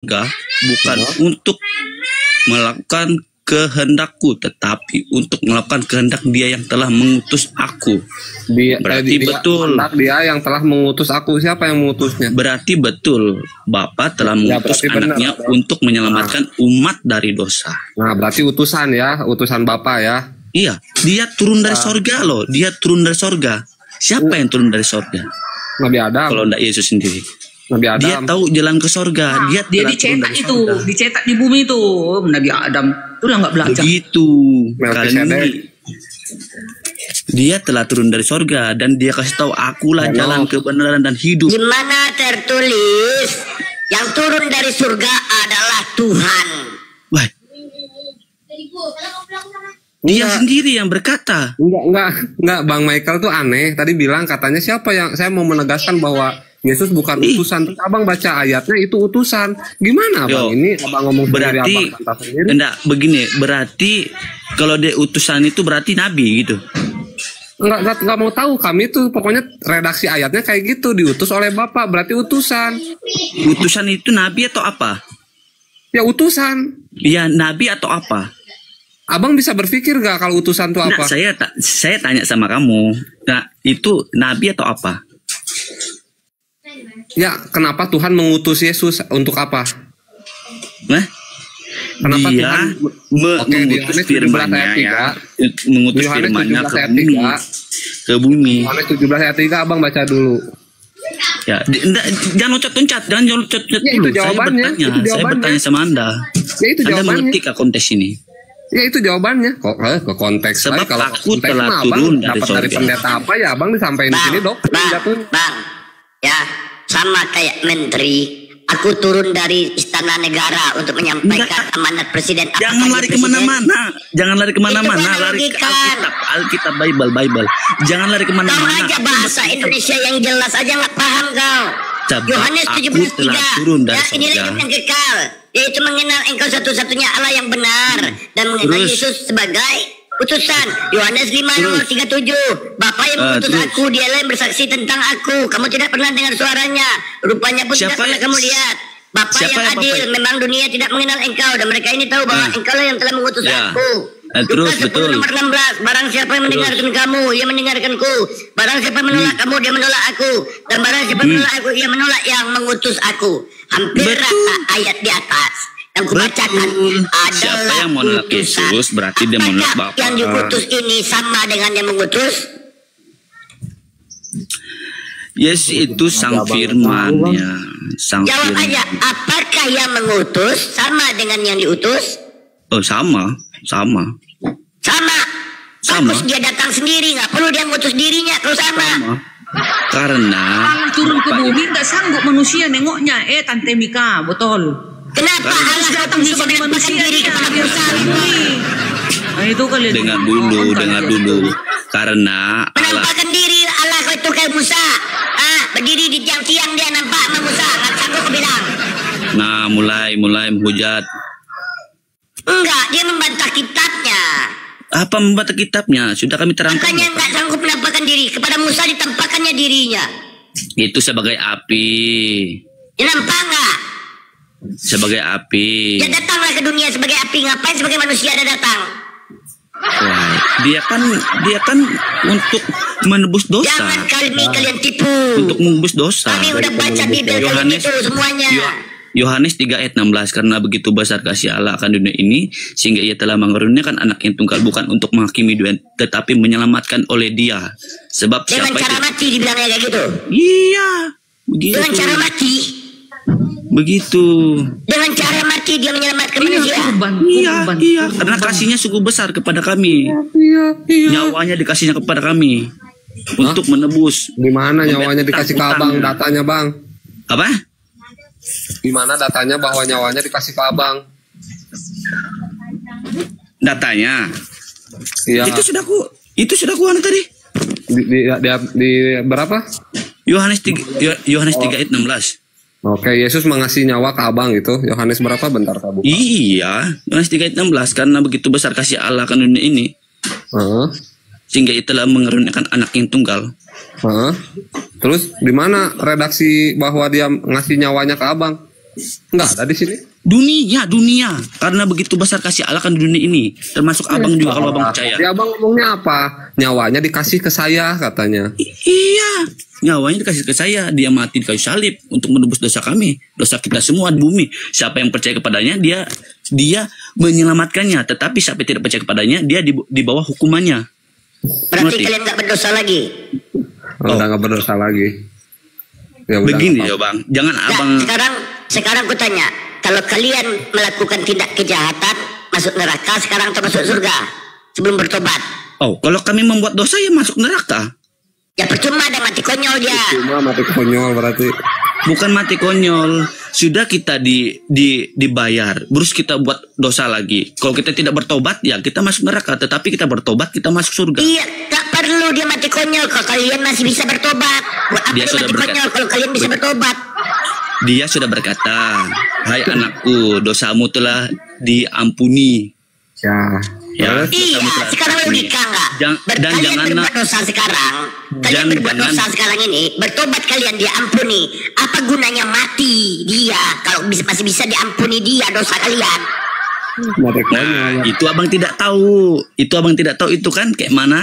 bukan untuk melakukan kehendakku, tetapi untuk melakukan kehendak Dia yang telah mengutus aku. Berarti betul. Dia yang telah mengutus aku. Siapa yang mengutusnya? Berarti betul. Bapa telah mengutus anaknya untuk menyelamatkan umat dari dosa. Nah, berarti utusan ya, utusan Bapa ya. Iya, Dia turun dari sorga loh. Dia turun dari sorga. Siapa yang turun dari sorga? Nabi Adam. Kalau tidak Yesus sendiri. Nabi Adam. Dia tahu jalan ke sorga. Dia dicetak itu, dicetak di bumi itu. Nabi Adam itu lah nggak belajar. Begitu. Karena Dia telah turun dari sorga dan Dia kasih tahu, akulah jalan kebenaran dan hidup. Di mana tertulis yang turun dari surga adalah Tuhan. Wah. Dia sendiri yang berkata. Enggak, Bang Michael tuh aneh. Tadi bilang katanya siapa yang, saya mau menegaskan bahwa Yesus bukan utusan. Terus abang baca ayatnya itu utusan. Gimana abang ini? Abang ngomong berarti, sendiri. Enggak, begini. Berarti kalau dia utusan itu berarti nabi gitu. Enggak mau tahu. Kami tuh pokoknya redaksi ayatnya kayak gitu. Diutus oleh Bapak. Berarti utusan. Utusan itu nabi atau apa? Ya utusan. Ya nabi atau apa? Abang bisa berpikir gak kalau utusan itu apa? Nah, saya tanya sama kamu. Nah, itu nabi atau apa? Ya, kenapa Tuhan mengutus Yesus untuk apa? Nah, kenapa Dia mengutus firman-Nya ya, mengutus firman-Nya ke bumi. Yohanes 17 ayat 3 abang baca dulu. Ya, jangan loncat-loncat, jangan loncat-loncat ya, dulu. Itu jawabannya, saya bertanya sama Anda. Ya, itu Anda jawabannya. mengerti ke konteks ini? Ya itu jawabannya. Kok ke konteks? Sebab kalau aku konteks telah abang turun dapat dari pendeta apa ya abang disampaikan di sini dok? Bang, ya sama kayak menteri. Aku turun dari istana negara untuk menyampaikan amanat presiden. Jangan lari kemana-mana. Jangan lari kemana-mana. Lari ke Alkitab, Bible. Jangan lari kemana-mana. Kau aja bahasa Indonesia yang jelas aja nggak paham kau. Yohanes 17:3. Ya, inilah hidup yang kekal, yaitu mengenal Engkau satu-satunya Allah yang benar dan mengenal Yesus sebagai utusan. Yohanes 5:37. Bapa yang mengutus aku, Dialah yang bersaksi tentang aku. Kamu tidak pernah dengar suaranya, rupanya pun tidak pernah kamu lihat. Bapa yang adil, memang dunia tidak mengenal Engkau dan mereka ini tahu bahwa Engkau lah yang telah mengutus aku. Terus betul. Nomor 16. Barang siapa yang mendengarkan kamu, ia mendengarkanku. Barang siapa yang menolak kamu, dia menolak aku. Dan barang siapa yang menolak aku, ia menolak yang mengutus aku. Hampir rata ayat di atas yang kubacakan adalah siapa yang menolak Yesus berarti dia menolak Bapa. Yang diutus ini sama dengan yang mengutus? Yesus itu sang firman ya. Jawab aja, apakah yang mengutus sama dengan yang diutus? Oh sama. Bagus, dia datang sendiri, nggak perlu dia ngutus dirinya kalau sama. Karena Allah turun ke bumi nggak sanggup manusia nengoknya. Tante Mika, betul. Kenapa Allah datang sebagai manusia diri kepada Musa? Nah, itu kali. dengar dulu. Karena menampakkan diri Allah itu kayak Musa. Berdiri di tiang-tiang dia nampak sama Musa, nggak sanggup bilang. Nah, mulai menghujat. Enggak, dia membantah kitabnya. Apa membantah kitabnya? Sudah kami terangkan. Makanya nggak sanggup menampakkan diri. Kepada Musa ditampakkannya dirinya. Itu sebagai api. Ya nampak nggak? Sebagai api. Dia datanglah ke dunia sebagai api. Ngapain sebagai manusia dia datang? Wah, dia kan untuk menebus dosa. Jangan kalian tipu. Untuk menebus dosa. Kami udah baca Bibel kalian itu semuanya. Yohanes 3 ayat 16, karena begitu besar kasih Allah akan dunia ini sehingga ia telah mengaruniakan anak yang tunggal, bukan untuk menghakimi dunia tetapi menyelamatkan oleh Dia. Sebab dengan cara mati dibilangnya kayak gitu. Iya, begitu. Dengan cara mati. Begitu. Dengan cara mati dia menyelamatkan manusia. Iya, karena kasihnya sungguh besar kepada kami. Nyawanya dikasihnya kepada kami untuk menebus. Di mana nyawanya dikasih ke abang? Datanya bang. Apa? Di mana datanya bahwa nyawanya dikasih ke abang? Datanya. Iya. Itu sudah ku anu tadi. Di berapa? Yohanes 3 ayat 16. Oke, Yesus mengasih nyawa ke abang gitu. Yohanes berapa? Bentar kamu. Iya, Yohanes 3 ayat 16, karena begitu besar kasih Allah akan dunia ini. Sehingga ia telah mengaruniakan anak yang tunggal. Terus di mana redaksi bahwa dia ngasih nyawanya ke abang? Enggak ada di sini. Dunia. Karena begitu besar kasih Allah kan di dunia ini. Termasuk abang juga kalau abang percaya. Ya abang ngomongnya apa? Nyawanya dikasih ke saya katanya. Iya, nyawanya dikasih ke saya. Dia mati di kayu salib untuk menebus dosa kami, dosa kita semua di bumi. Siapa yang percaya kepadanya, dia menyelamatkannya. Tetapi siapa yang tidak percaya kepadanya, dia di bawah hukumannya. Berarti kalian nggak berdosa lagi. Udah nggak berdosa lagi. Ya, begini ya bang, jangan nah, abang. Sekarang aku tanya, kalau kalian melakukan tindak kejahatan masuk neraka, sekarang termasuk surga sebelum bertobat. Oh, kalau kami membuat dosa ya masuk neraka. Ya percuma, ada mati konyol dia. Cuma mati konyol berarti. Bukan mati konyol, sudah kita dibayar, terus kita buat dosa lagi. Kalau kita tidak bertobat ya kita masuk neraka, tetapi kita bertobat kita masuk surga. Iya, tak perlu dia mati konyol kalau kalian masih bisa bertobat. Buat apa dia mati konyol kalau kalian bisa bertobat? Dia sudah berkata, hai anakku, dosamu telah diampuni. Ya, iya, sekarang logika nggak? Dan jangan berbuat dosa sekarang, kalian berbuat dosa sekarang ini, bertobat kalian diampuni. Apa gunanya mati dia kalau masih bisa diampuni dia dosa kalian? Nah, itu abang tidak tahu. Itu kan kayak mana?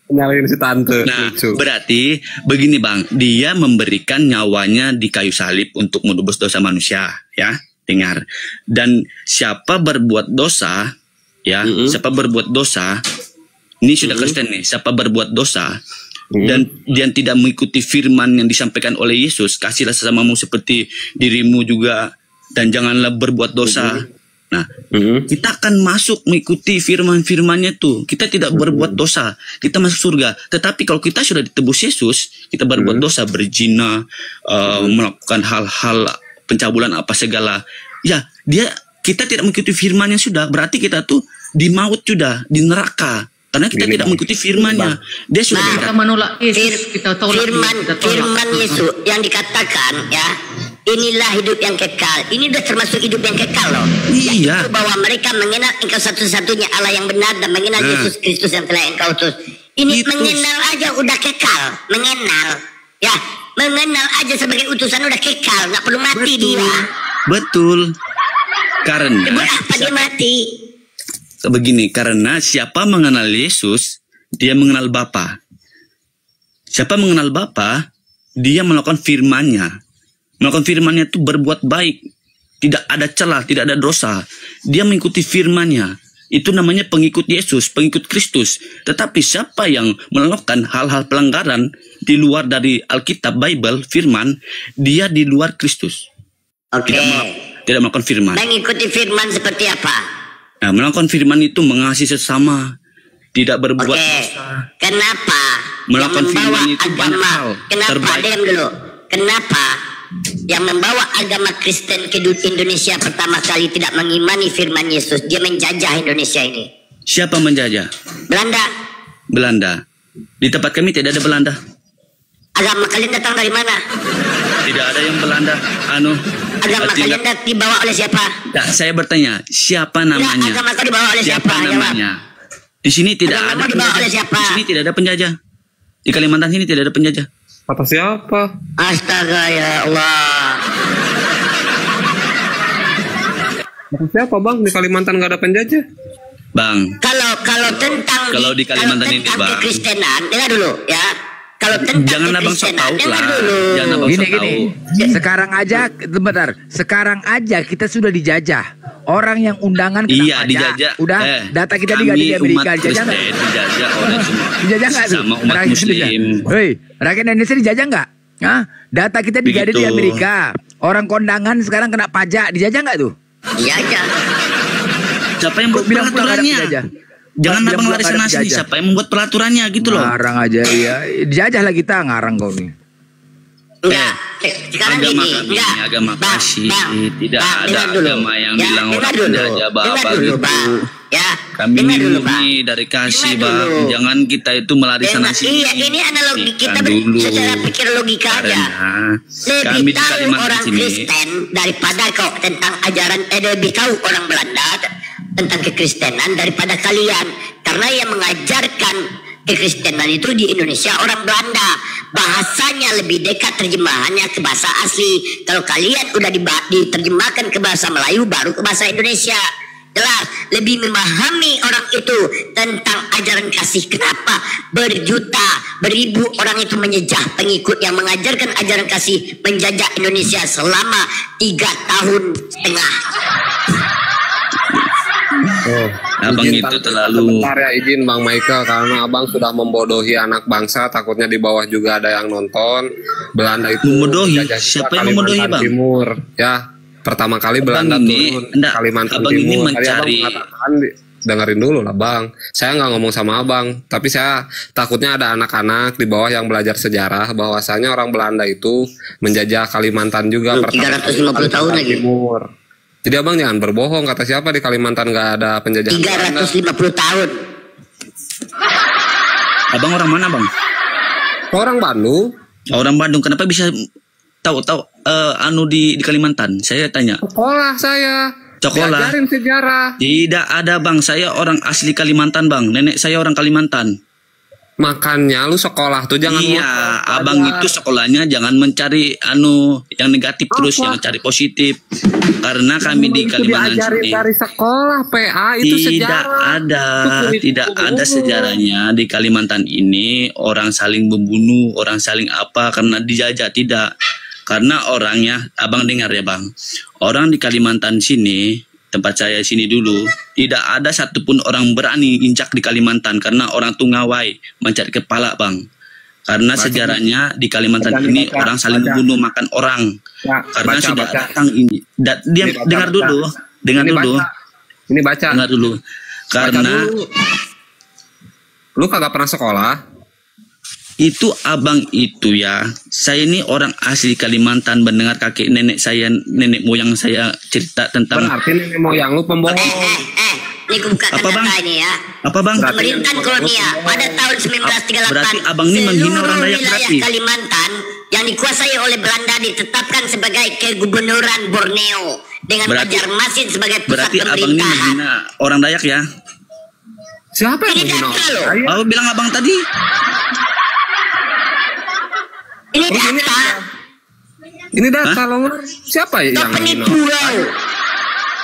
Nyalain si tante. Nah, berarti begini bang, dia memberikan nyawanya di kayu salib untuk menebus dosa manusia, ya. Dengar. Dan siapa berbuat dosa, ya, siapa berbuat dosa, ini sudah Kristen nih, siapa berbuat dosa dan dia tidak mengikuti firman yang disampaikan oleh Yesus, kasihlah sesamamu seperti dirimu juga dan janganlah berbuat dosa. Nah, kita akan masuk mengikuti firman-firmannya tuh. Kita tidak berbuat dosa, kita masuk surga. Tetapi kalau kita sudah ditebus Yesus, kita berbuat dosa, berzina, melakukan hal-hal pencabulan apa segala, ya kita tidak mengikuti firman-nya sudah, berarti kita tuh di maut sudah, di neraka. Karena kita tidak mengikuti firman-Nya. Dia sudah kita menolak Yesus, kita tolak firman Yesus yang dikatakan, ya, inilah hidup yang kekal. Ini udah termasuk hidup yang kekal loh. Iya. Yaitu bahwa mereka mengenal engkau satu-satunya Allah yang benar dan mengenal Yesus Kristus yang telah engkau utus. Ini mengenal aja udah kekal. Mengenal. Ya, mengenal aja sebagai utusan udah kekal. Nggak perlu mati dia. Betul. Karena apa dia mati? Begini, karena siapa mengenal Yesus, dia mengenal Bapa. Siapa mengenal Bapa, dia melakukan firman-Nya. Melakukan firman-Nya itu berbuat baik. Tidak ada celah, tidak ada dosa. Dia mengikuti firman-Nya. Itu namanya pengikut Yesus, pengikut Kristus. Tetapi siapa yang melakukan hal-hal pelanggaran di luar dari Alkitab, Bible, firman, dia di luar Kristus. Oke. Tidak melakukan firman. Mengikuti firman seperti apa? Nah, melakukan firman itu mengasihi sesama, tidak berbuat dosa. Kenapa? Melakukan firman itu banyak hal. Kenapa? Diam dulu. Kenapa yang membawa agama Kristen ke Indonesia pertama kali tidak mengimani firman Yesus? Dia menjajah Indonesia ini. Siapa menjajah? Belanda. Di tempat kami tidak ada Belanda. Agama kalian datang dari mana? Tidak ada yang Belanda. Agama kalian dibawa oleh siapa? Nah, saya bertanya, siapa namanya? Agama kau dibawa oleh siapa? Namanya? Di sini tidak ada penjajah. Di sini tidak ada penjajah. Di Kalimantan sini tidak ada penjajah. Kata siapa? Astaga ya Allah. Kata siapa bang? Di Kalimantan nggak ada penjajah. Bang. Kalau di Kalimantan ini bang. Kekristenan, dengar dulu ya. Kalau tentang jangan abang sok tahu lah. Jangan abang sok tahu. Sekarang aja kita sudah dijajah. Orang yang undangan kena pajak. Dijajah. Udah data kita diganti di Amerika. Dijajah nggak? Dijajah oleh semua. Dijajah nggak tuh? Sama umat Muslim. Hei, rakyat Indonesia dijajah nggak? Hah? Data kita diganti di Amerika. Orang kondangan sekarang kena pajak. Dijajah nggak tuh? Dijajah. Siapa yang buat peraturannya? Jangan abang lari sana sini. Siapa yang membuat peraturannya gitu loh? Ngarang aja ya. Dijajah lah kita, ngarang kau nih. Enggak. Sekarang agama gini, kami enggak. ini agama kasih. Tidak ada agama yang bilang orang penjajah Dengar gitu. Ya, Kami murni dari kasih bang. Jangan kita itu melari sana sini. Iya, ini analogi kita secara pikir logika aja. Kami Lebih di tahu Kalimantan orang sini Kristen daripada kau tentang ajaran. Lebih tahu orang Belanda tentang kekristenan daripada kalian, karena yang mengajarkan kekristenan itu di Indonesia orang Belanda. Bahasanya lebih dekat terjemahannya ke bahasa asli. Kalau kalian udah diterjemahkan ke bahasa Melayu baru ke bahasa Indonesia. Jelas lebih memahami orang itu tentang ajaran kasih. Kenapa berjuta beribu orang itu menjejah pengikut yang mengajarkan ajaran kasih, menjajah Indonesia selama 3,5 tahun. Abang itu terlalu. Sebentar ya, izin Bang Michael, karena abang sudah membodohi anak bangsa. Takutnya di bawah juga ada yang nonton. Belanda itu membodohi? Siapa yang membodohi, Bang? Timur ya. Pertama kali Belanda turun Kalimantan abang Timur. Ini mencari. Dengerin dulu lah Bang. Saya nggak ngomong sama abang, tapi saya takutnya ada anak-anak di bawah yang belajar sejarah bahwasanya orang Belanda itu menjajah Kalimantan juga. 350 tahun lagi. Timur. Jadi abang jangan berbohong, kata siapa di Kalimantan nggak ada penjajahan. 350 tahun. Abang orang mana, Bang? Orang Bandung. Orang Bandung. Kenapa bisa tahu di Kalimantan? Saya tanya. Sekolah saya. Sekolah. Diajarin sejarah. Tidak ada, Bang. Saya orang asli Kalimantan, Bang. Nenek saya orang Kalimantan. Makanya lu sekolah tuh jangan. Iya, abang itu sekolahnya jangan mencari yang negatif terus, yang cari positif. Karena kami di Kalimantan sini dari sekolah PA itu sejarah. Tidak ada sejarahnya di Kalimantan ini orang saling membunuh, orang saling apa karena dijajah, tidak. Karena orangnya, abang dengar ya Bang, orang di Kalimantan sini, tempat saya sini dulu, tidak ada satupun orang berani injak di Kalimantan karena orang Tungawai mencari kepala Bang. Karena sejarahnya di Kalimantan ini orang saling membunuh, makan orang. Karena sudah datang ini. Dengar dulu. Ini baca. Dengar dulu. Karena lu kagak pernah sekolah. Itu abang itu ya, saya ini orang asli Kalimantan, mendengar kakek nenek saya, nenek moyang saya cerita tentang. Berarti nenek moyang lu pembohong. Ini buka data ini ya. Apa Bang? Pemerintahan kolonial pada tahun 1938. Berarti abang ini menghina orang Dayak berarti. Kalimantan yang dikuasai oleh Belanda ditetapkan sebagai kegubernuran Borneo dengan Banjarmasin sebagai pusat pemerintahan. Berarti abang ini menghina orang Dayak ya? Siapa yang menghina orang Dayak? Oh, bilang abang tadi. Ini data loh. Siapa yang penipu kau?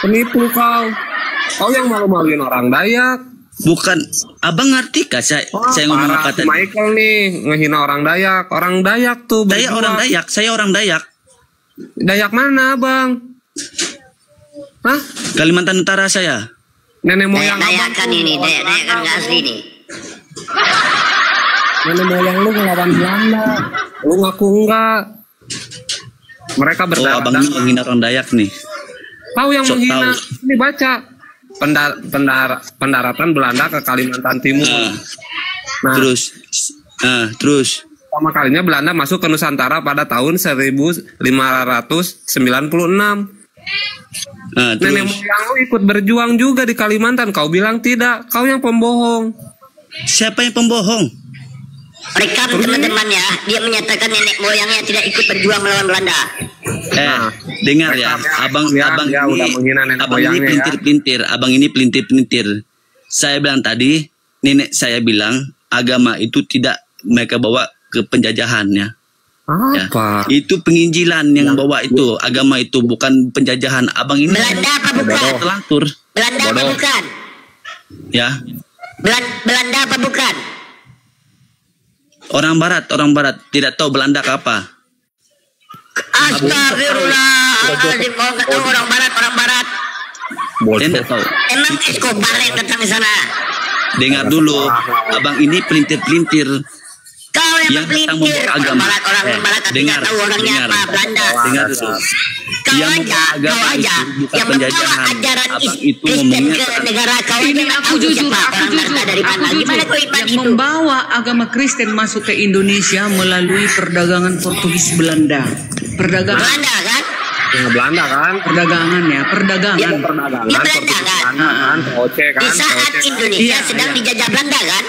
Penipu kau. Kau yang malu-maluin orang Dayak. Bukan, abang ngerti kah saya ngomong apa tadi? Michael nih ngehina orang Dayak. Orang Dayak tuh. Saya orang Dayak. Dayak mana abang? Hah? Kalimantan Utara saya. Nenek moyang Dayak kan ini, Dayak kan nggak asli nih. Nenek moyang lu ngelawan Belanda. Lu ngaku enggak. Mereka berdarah. Oh, abang ini menghina orang Dayak nih. Tahu yang menghina? Ini baca. Pendaratan Belanda ke Kalimantan Timur. Terus. Pertama kalinya Belanda masuk ke Nusantara pada tahun 1596. Nenek moyang lu ikut berjuang juga di Kalimantan. Kau bilang tidak. Kau yang pembohong. Siapa yang pembohong? Rekam teman-teman ya, dia menyatakan nenek moyangnya tidak ikut berjuang melawan Belanda. Dengar ya, abang ini pelintir-pelintir, abang ini pelintir-pelintir. Saya bilang tadi, nenek saya bilang agama itu tidak mereka bawa ke penjajahan ya. Apa? Ya, itu penginjilan yang bawa itu, agama itu bukan penjajahan. Abang ini Belanda apa bukan? Terlantur. Belanda apa bukan? Ya. Belanda apa bukan? Orang barat tidak tahu Belanda ke apa. Astagfirullahaladzim, kau nggak tahu orang barat. Tidak tahu. Emang Escobar yang datang ke sana. Dengar dulu, abang ini pelintir-pelintir. Kau yang pelintir. Agama. Orang barat tidak tahu orangnya apa, Belanda. Dengar dulu. Kau aja yang membawa ajaran Kristen ke negara kau. Ini aku jujur. Yang membawa agama Kristen masuk ke Indonesia melalui perdagangan Portugis Belanda. Perdagangan Belanda kan? Belanda kan? Perdagangan. Ini Belanda kan? Di saat Indonesia sedang dijajah Belanda kan?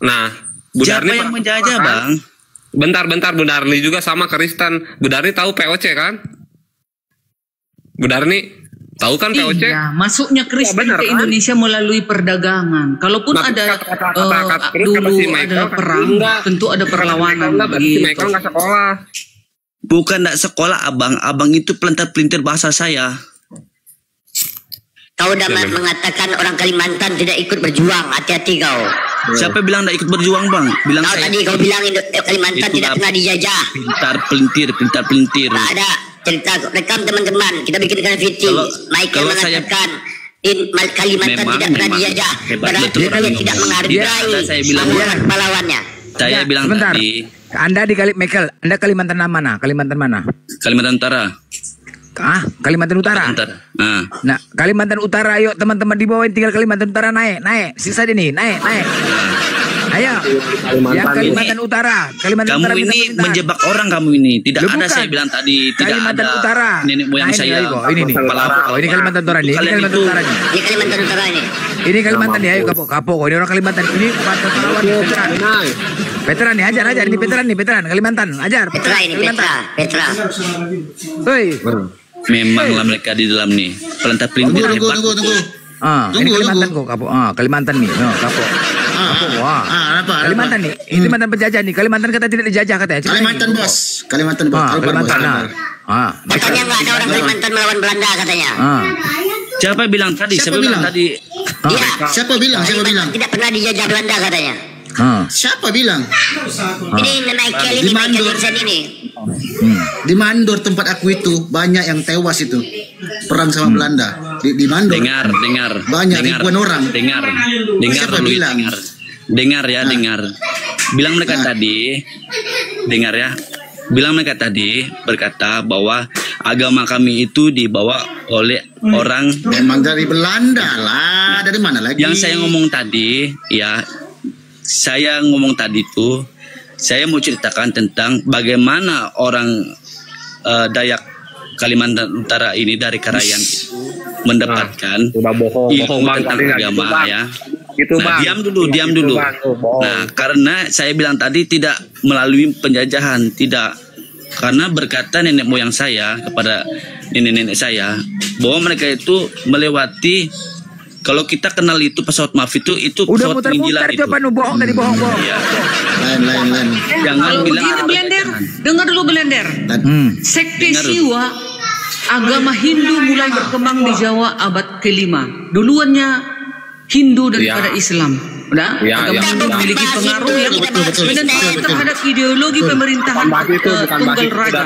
Nah, siapa yang menjajah Bang? Bentar, Bu Darni juga sama Kristen. Bu Darni tahu POC kan? Bu Darni Tahu kan POC? Iya, masuknya Kristen benar, ke kan? Indonesia melalui perdagangan. Kalaupun Nah, ada kata-kata terus dulu kata si Michael, ada perang, enggak. tentu ada perlawanan. Si Michael nggak sekolah. Bukan nggak sekolah abang. Abang itu pelintir-pelintir bahasa saya. Kau udah mengatakan orang Kalimantan tidak ikut berjuang. Hati-hati kau. Siapa bilang nggak ikut berjuang bang? Bilang Kau saya. tadi kau bilang Kalimantan Itu tidak apa? pernah dijajah. Pelintir. Tak ada cerita rekam teman-teman. Kita bikin video. Michael kalau saya- mengatakan Kalimantan tidak pernah dijajah. Hebat Berarti betul dia orang tidak ngomong. menghargai Saya bilang pahlawannya. Saya bilang Sebentar. tadi Anda di Michael, Anda Kalimantan mana? Kalimantan mana? Kalimantan Utara. Kalimantan Utara. Nah, Nah, Kalimantan Utara, ayo teman-teman di bawah yang tinggal Kalimantan Utara naik. Sisa ini, naik. Ayo. Yang Kalimantan Utara, Kalimantan kamu Utara minta ini permintaan. menjebak orang kamu ini. Tidak Loh, ada bukan. saya bilang tadi. Tidak Kalimantan ada Utara. nenek moyang Nah, saya. ini nih. Oh, ini Kalimantan Utara nih. Ini Kalian Kalimantan itu- Utara nih. Ini Kalimantan Utara ini. Ini Kalimantan nih, ayo kapok. Ini orang Kalimantan. Ini pahlawan veteran. Veteran nih, ajar. Ini veteran Kalimantan. Ajar. Petra ini, Petra. Hoi. Memanglah mereka di dalam nih. Pelintir hebat. Tunggu. Ini Kalimantan kok kapok. Kalimantan nih. Kapok. Wah. Apa? Kalimantan nih. Ini Kalimantan penjajah nih. Kalimantan kata tidak dijajah katanya. Cerita Kalimantan ini. bos. Kalimantan bos. Kalimantan. Katanya nggak ada orang Kalimantan melawan Belanda katanya. Siapa bilang tadi? Siapa Siapa bilang bilang? tadi? Iya. Siapa bilang? Kalimantan tidak pernah dijajah Belanda katanya. Siapa bilang? Ini Michael Jensen ini. Di Mandor tempat aku itu banyak yang tewas itu perang sama Belanda. Di Mandor. Dengar. Banyak ribuan orang. Dengar Siapa dulu, bilang? dengar. Dengar. Bilang mereka tadi, dengar ya. Bilang mereka tadi berkata bahwa agama kami itu dibawa oleh orang. Memang dari Belanda lah. Dari mana lagi? Yang saya ngomong tadi, ya, saya ngomong tadi tuh, saya mau ceritakan tentang bagaimana orang Dayak Kalimantan Utara ini dari Karayan itu mendapatkan Udah bohong ilmu bang. tentang Tadi agama gitu, Bang. ya. Gitu, Nah, Bang. diam dulu. Bang. Bohong. Nah, karena saya bilang tadi tidak melalui penjajahan, tidak. Karena berkata nenek moyang saya kepada nenek-nenek saya bahwa mereka itu melewati, kalau kita kenal itu pesawat MAF itu Udah pesawat muter-muter itu. coba bohong tadi bohong. Ya. Lain. Jangan Kalau bilang begini Belender, dengar dulu Belender. Sekte Dengar dulu. Siwa, agama Hindu mulai berkembang di Jawa abad ke-5. Duluannya Hindu daripada Islam. Udah? Ya, agama ya. Hindu memiliki pengaruh yang betul. terhadap ideologi pemerintahan tunggal raja.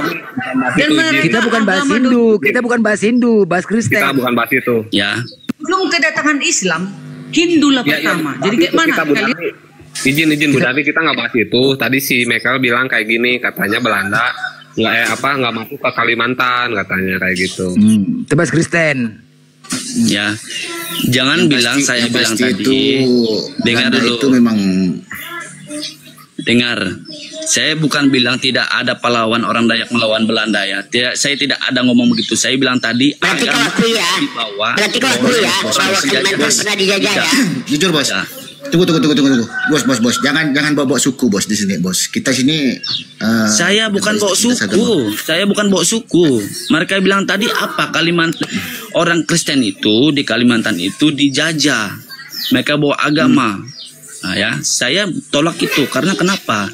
Dan Kita bukan bahas agama Hindu, kita bukan bahas Hindu, bahas Kristen. Kita bukan bahas itu. ya. Belum kedatangan Islam, Hindu lah pertama. Jadi kayak mana kalian? Izin Bu Davi, kita nggak bahas itu. Tadi si Michael bilang kayak gini, katanya Belanda nggak masuk ke Kalimantan katanya kayak gitu. Itu bahas Kristen. Ya, jangan bilang saya bilang tadi. Dengar Belanda dulu. itu memang Dengar, saya bukan bilang tidak ada pahlawan orang Dayak melawan Belanda ya. Saya tidak ada ngomong begitu. Saya bilang tadi Berarti kau akui ya. Berarti kau akui ya bahwa Kalimantan pernah dijajah ya. jujur bos. Ya. Tunggu. Bos. Jangan bawa suku bos di sini bos. Kita sini. Saya bukan bawa suku. Saya bukan bawa suku. Mereka bilang tadi apa Kalimantan, orang Kristen itu di Kalimantan itu dijajah. Mereka bawa agama. Nah, ya, saya tolak itu karena kenapa?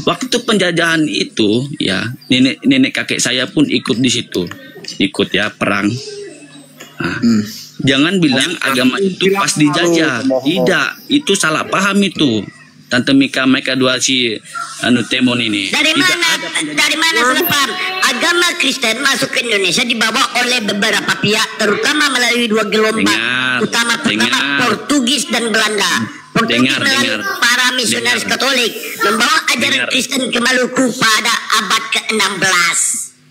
Waktu penjajahan itu, ya, nenek kakek saya pun ikut di situ, ikut ya perang. Nah, jangan bilang agama itu pas dijajah, tidak, itu salah paham itu. Tante Mika mereka dua si Temon ini. Dari mana salah paham? Agama Kristen masuk ke Indonesia dibawa oleh beberapa pihak, terutama melalui dua gelombang utama, pertama Portugis dan Belanda. Portugis melalui para misionaris Katolik membawa ajaran Kristen ke Maluku pada abad ke-16.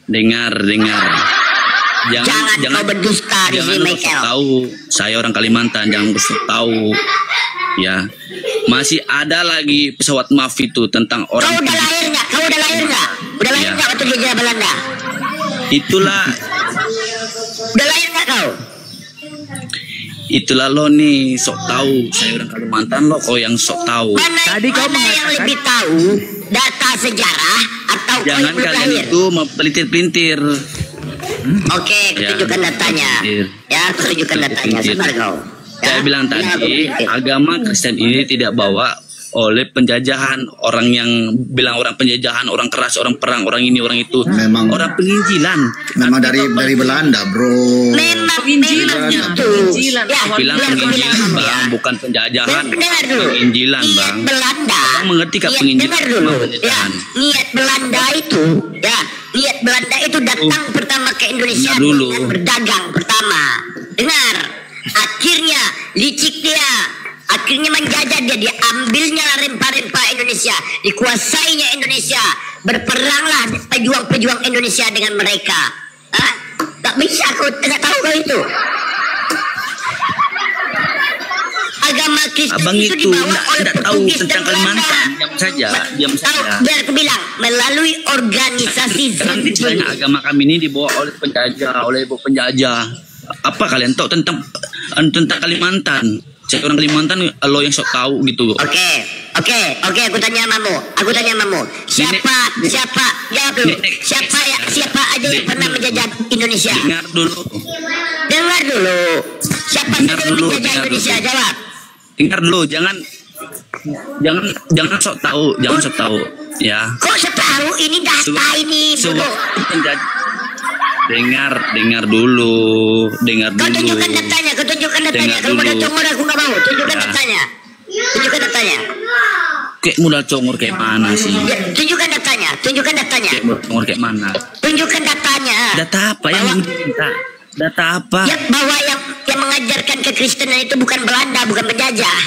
Dengar. Jangan kau berdusta di sini, Michael. Tahu, saya orang Kalimantan, jangan tahu. Ya, masih ada lagi pesawat MAF itu tentang orang. Kau udah lahir nggak? Udah lahir nggak waktu dijajah Belanda? Itulah. Udah lahir nggak kau? Itulah lo nih sok tahu. Saya orang Kalimantan, lo kau yang sok tahu. Tadi kau mana yang mengatakan- lebih tahu data sejarah atau kau Jangan yang belum kalian lahir? itu pelintir-pelintir. Oke, tunjukkan datanya. Ya, tunjukkan datanya. Sabar kau. Saya bilang tadi, agama Kristen ini tidak bawa oleh penjajahan, orang yang bilang orang penjajahan, orang keras, orang perang, orang ini, orang itu. Memang orang penginjilan. Memang dari Belanda, bro. Memang penginjilannya. penginjilan. Ya, bilang penginjilan, Bang, bukan penjajahan. Penginjilan, Bang. Belanda. Bang mengerti kah penginjilan? Ya, niat Belanda itu, ya, niat Belanda itu datang pertama ke Indonesia dengan berdagang pertama. Dengar, akhirnya licik dia. Akhirnya menjajah dia, diambilnya rempah-rempah Indonesia, dikuasainya Indonesia, berperanglah pejuang-pejuang Indonesia dengan mereka. Hah? Tak bisa, kau tak tahu kau itu. Agama Kristen Abang itu itu dibawa oleh tidak tahu Portugis tentang dan Belanda. Kalimantan, diam saja. Biar aku bilang, melalui organisasi Istilahnya agama kami ini dibawa oleh penjajah, oleh ibu penjajah. Apa kalian tahu tentang Kalimantan? Saya orang Kalimantan, lo yang sok tahu gitu. Oke, aku tanya mamu. Siapa, jawab dulu. Siapa aja yang pernah menjajah Indonesia? Dengar dulu. Siapa saja yang menjajah Indonesia? Jawab. Dengar dulu, jangan sok tahu, ya. Kok sok tahu ini data ini, bodoh. Dengar dulu. Kau tunjukkan datanya. Kalau modal congor aku nggak mau. Tunjukkan datanya. Kayak modal congor kayak mana sih? Ya, tunjukkan datanya. Kayak modal congor kayak mana? Tunjukkan datanya. Data apa yang diminta? Data apa? Ya, bahwa yang mengajarkan kekristenan itu bukan Belanda, bukan penjajah.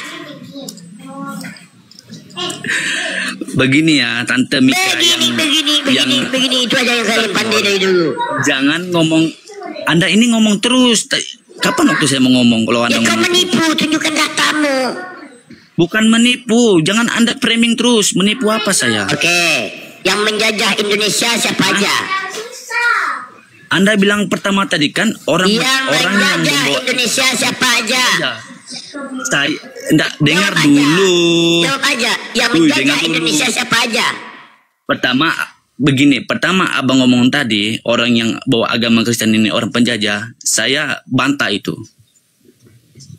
Begini ya, Tante Mika. Begini. Itu aja yang kalian pandai dari dulu. Jangan ngomong. Anda ini ngomong terus. Kapan waktu saya mau ngomong kalau Anda kau menipu, tunjukkan datamu. Bukan menipu, jangan Anda framing terus. Menipu apa saya? Oke, yang menjajah Indonesia siapa aja? Anda bilang pertama tadi kan orang yang menjajah Indonesia siapa aja? Saya enggak dengar dulu. Jawab aja. Yang menjajah Indonesia siapa aja? Pertama abang ngomong tadi orang yang bawa agama Kristen ini orang penjajah, saya bantah itu.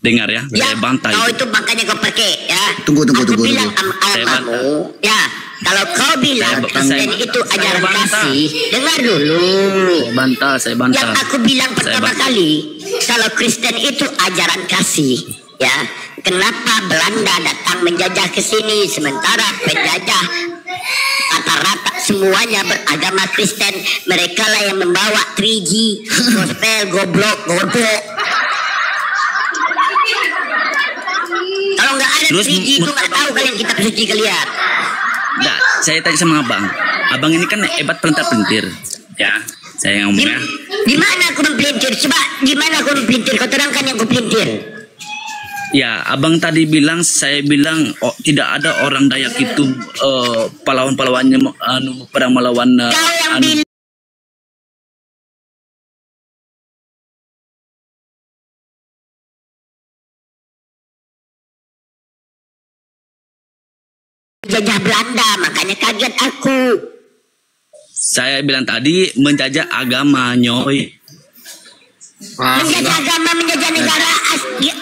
Dengar ya, saya bantah itu. Makanya kau pergi ya. Tunggu. Bilang kamu ya. Kalau kau bilang Kristen itu ajaran kasih, dengar dulu. Saya bantah. Yang aku bilang pertama kali, kalau Kristen itu ajaran kasih, ya. Kenapa Belanda datang menjajah ke sini sementara penjajah rata-rata semuanya beragama Kristen? Mereka lah yang membawa 3G, gospel, goblok. Kalau nggak ada 3G itu nggak tahu kalian kitab suci kalian. Nggak, saya tanya sama abang ini kan hebat pelintir, ya. Saya ngomongnya. Gimana aku mempelintir? Coba gimana aku mempelintir? Kau terangkan yang aku pelintir. Ya, abang tadi bilang, saya bilang tidak ada orang Dayak itu pahlawan-pahlawannya perang melawan. Kau yang bilang. Menjajah Belanda, makanya kaget aku. Saya bilang tadi menjajah agama, nyoy. Menjajah agama, menjajah negara.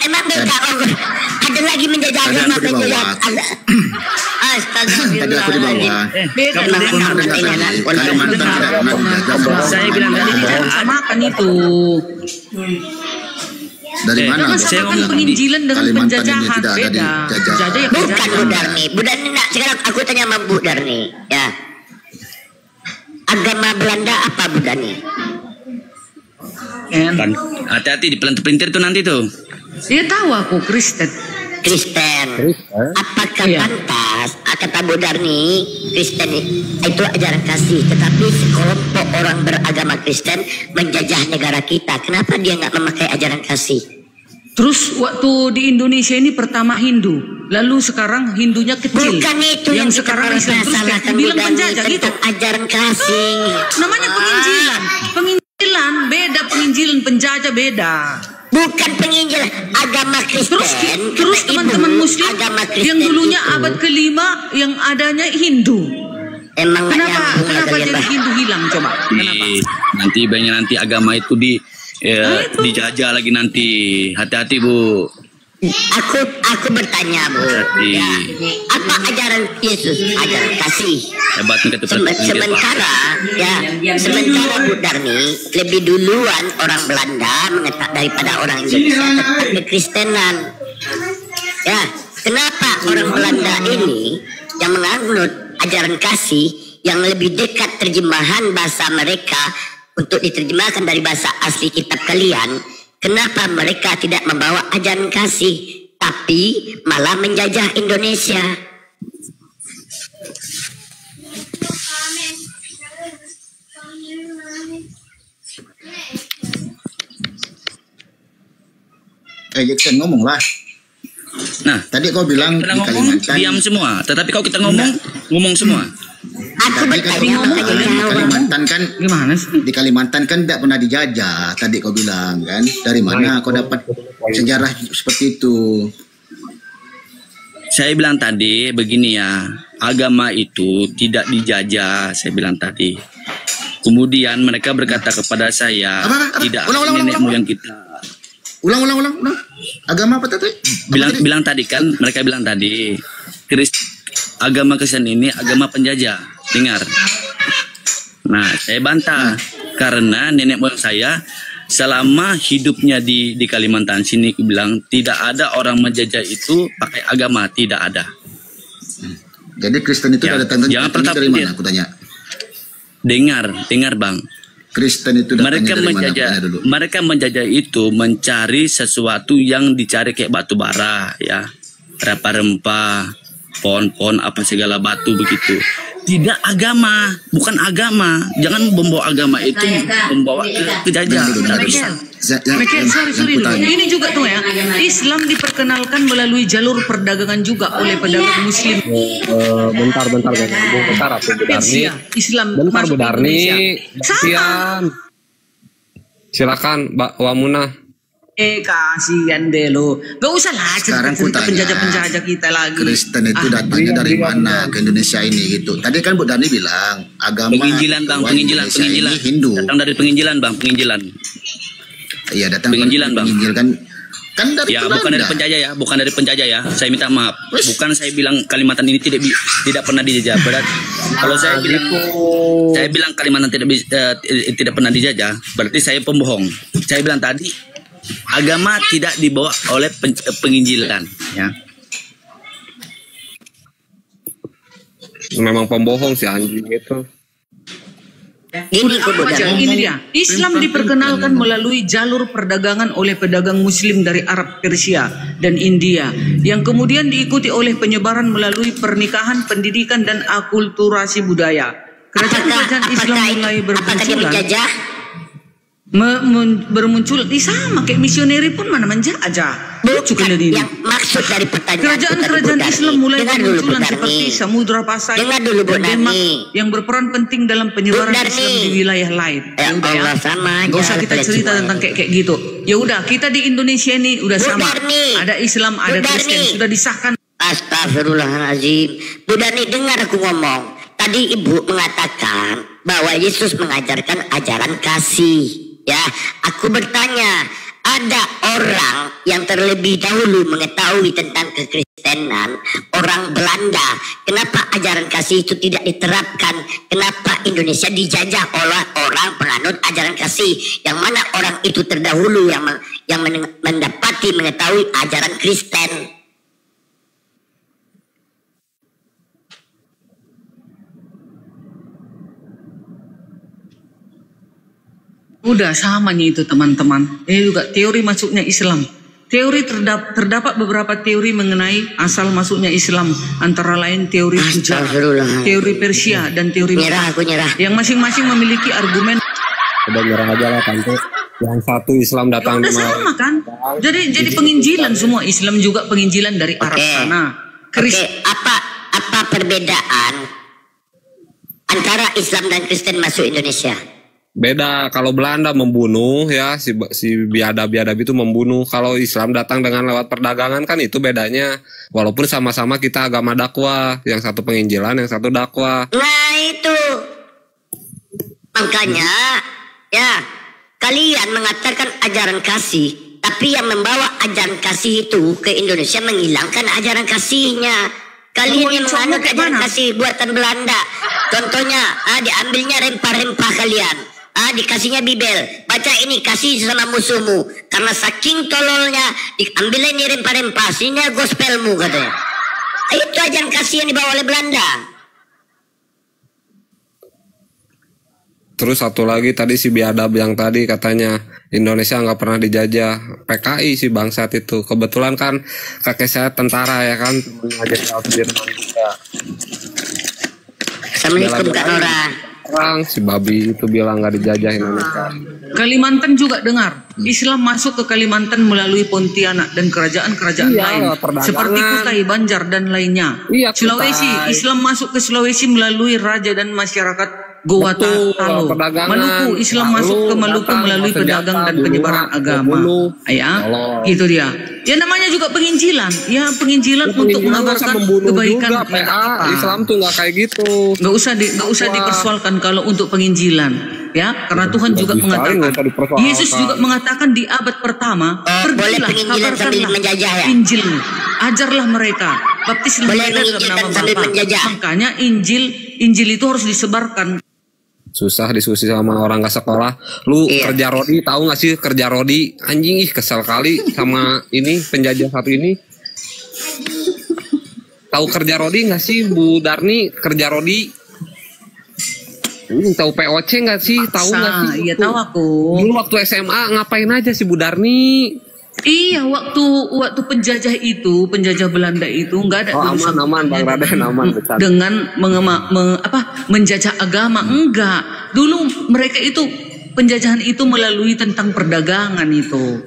Emang beda. Ada lagi menjajah agama, menjajah. Astagfirullahaladzim. Saya bilang tadi samakan itu. Dari mana? Saya ngomong penginjilan dengan penjajahan beda. Bukan Bu Darni. Sekarang aku tanya sama Bu Darni, ya. Agama Belanda apa Bu Darni? Hati-hati di pelintir itu nanti tuh. Dia tahu aku Kristen. Apakah pantas kata Bu Darni Kristen itu ajaran kasih, tetapi sekelompok orang beragama Kristen menjajah negara kita? Kenapa dia nggak memakai ajaran kasih? Terus waktu di Indonesia ini pertama Hindu, lalu sekarang Hindunya kecil. Bukan itu yang sekarang Islam, terus salahkan bilang penjajah gitu. Ajaran kasih. Namanya penginjilan. Penginjilan beda, penginjilan penjajah beda. Bukan penginjilan, agama Kristen. Terus teman-teman Muslim yang dulunya abad ke-5 yang adanya Hindu. Emang kenapa jadi Hindu hilang coba? Kenapa? Nanti agama itu dijajah lagi nanti. Hati-hati Bu. Aku bertanya Bu, ya, apa ajaran Yesus? Ajaran kasih. Sementara Bu Darni lebih duluan orang Belanda daripada orang Indonesia kekristenan. Ya, kenapa orang Belanda ini yang menganut ajaran kasih yang lebih dekat terjemahan bahasa mereka untuk diterjemahkan dari bahasa asli kitab kalian? Kenapa mereka tidak membawa ajaran kasih, tapi malah menjajah Indonesia? Jangan ngomong lah. Nah, tadi kau bilang di Kalimantan diam semua, tetapi kalau kita ngomong semua. Aku bertanya di Kalimantan kan Gimana sih? di Kalimantan kan tidak pernah dijajah. Tadi kau bilang kan, dari mana kau dapat sejarah seperti itu? Saya bilang tadi begini ya, agama itu tidak dijajah, saya bilang tadi. Kemudian mereka berkata kepada saya, tidak nenek moyang kita. Ulang. Agama apa tadi? Bilang tadi kan, mereka bilang tadi, agama Kristen ini agama penjajah. Dengar. Nah, saya bantah karena nenek moyang saya selama hidupnya di Kalimantan sini bilang tidak ada orang menjajah itu pakai agama, tidak ada. Jadi Kristen itu datang dari mana? Aku tanya. Dengar Bang. Kristen itu datangnya dari mana dulu? Mereka menjajah itu mencari sesuatu yang dicari kayak batu bara ya, rempah-rempah, pohon-pohon apa segala batu begitu. Tidak agama, bukan agama. Jangan membawa agama itu membawa kejajah. Sorry dulu. Ini juga tuh ya, Islam diperkenalkan melalui jalur perdagangan juga oleh pedagang Muslim. Bentar Islam bentar masuk Bu Darni. Sama. Silakan Mbak Wamuna. Kasihan deh lo. Gak usah lah cerita penjajah-penjajah kita lagi. Kristen itu datangnya dari mana ke Indonesia ini gitu. Tadi kan Bu Darni bilang agama penginjilan Bang, penginjilan Hindu. Datang dari penginjilan Bang, penginjilan. Iya, datang penginjilan Bang. Penginjil kan dari ya, bukan dari penjajah ya. Saya minta maaf. Bukan saya bilang Kalimantan ini tidak pernah dijajah. Kalau saya bilang Kalimantan tidak pernah dijajah, berarti saya pembohong. Saya bilang tadi agama tidak dibawa oleh penginjilan ya. Memang pembohong si anjing itu. Ini dia. Islam diperkenalkan melalui jalur perdagangan oleh pedagang Muslim dari Arab, Persia, dan India, yang kemudian diikuti oleh penyebaran melalui pernikahan, pendidikan, dan akulturasi budaya. Kerajaan-kerajaan Islam mulai bermunculan sama kayak misioneri pun mana menjajah. Yang maksud dari pertanyaan kerajaan Islam mulai bermunculan seperti Samudra Pasai dan Demak yang berperan penting dalam penyebaran Islam di wilayah lain. Gak usah kita cerita tentang kayak gitu. Ya udah, kita di Indonesia ini udah sama. Ada Islam, ada Kristen, sudah disahkan. Astagfirullahaladzim. Bu Darni, dengar aku ngomong. Tadi Ibu mengatakan bahwa Yesus mengajarkan ajaran kasih. Ya, aku bertanya, ada orang yang terlebih dahulu mengetahui tentang kekristenan, orang Belanda. Kenapa ajaran kasih itu tidak diterapkan? Kenapa Indonesia dijajah oleh orang penganut ajaran kasih? Yang mana orang itu terdahulu yang mendapati mengetahui ajaran Kristen? Udah samanya itu teman-teman. Ini juga teori masuknya Islam. Teori terdapat beberapa teori mengenai asal masuknya Islam, antara lain teori Puja, teori Persia, dan teori yang masing-masing memiliki argumen. Udah nyerah aja lah tante. Yang satu Islam datang udah sama kan? Jadi penginjilan semua, Islam juga penginjilan dari Arab sana. Apa perbedaan antara Islam dan Kristen masuk Indonesia? Beda, kalau Belanda membunuh ya, si biadab-biadab itu membunuh. Kalau Islam datang dengan lewat perdagangan kan itu bedanya. Walaupun sama-sama kita agama dakwah, yang satu penginjilan, yang satu dakwah. Nah itu, makanya ya kalian mengatakan ajaran kasih, tapi yang membawa ajaran kasih itu ke Indonesia menghilangkan ajaran kasihnya. Kalian yang menganut ajaran kasih buatan Belanda. Contohnya, diambilnya rempah-rempah kalian. Dikasihnya Bibel, baca ini, kasih sama musuhmu. Karena saking tololnya, diambil ini rempah-rempah, sini gospelmu katanya. Itu ajaran kasih yang dibawa oleh Belanda. Terus satu lagi tadi si biadab yang tadi katanya Indonesia nggak pernah dijajah PKI si bangsat itu. Kebetulan kan kakek saya tentara ya kan, Assalamualaikum Kak Nora. Orang si babi itu bilang nggak dijajah Indonesia. Kalimantan juga dengar, Islam masuk ke Kalimantan melalui Pontianak dan kerajaan-kerajaan lain seperti Kutai, Banjar dan lainnya. Sulawesi, Islam masuk ke Sulawesi melalui raja dan masyarakat Goa Talo. Maluku, Islam masuk ke Maluku melalui pedagang dan penyebaran agama. Gitu dia. Ya namanya juga penginjilan. Ya penginjilan untuk mengabarkan kebaikan. Islam tuh nggak kayak gitu. Nggak usah dipersoalkan kalau untuk penginjilan. Ya, karena Tuhan juga mengatakan, Yesus juga mengatakan di abad pertama, pergilah, kabarkanlah Injil, ajarlah mereka, baptislah mereka dalam nama Bapa. Makanya Injil itu harus disebarkan. Susah diskusi sama orang gak sekolah. Lu kerja rodi, tahu gak sih kerja rodi? Anjing kesel kali sama ini penjajah satu ini. Tahu kerja rodi gak sih Bu Darni? Kerja rodi tahu POC nggak sih? Tahu nggak sih? Iya tahu aku. Dulu waktu SMA ngapain aja sih Bu Darni? Iya waktu penjajah Belanda itu nggak ada aman Bang Raden aman dengan menjajah agama enggak. Dulu mereka itu penjajahan itu melalui tentang perdagangan itu.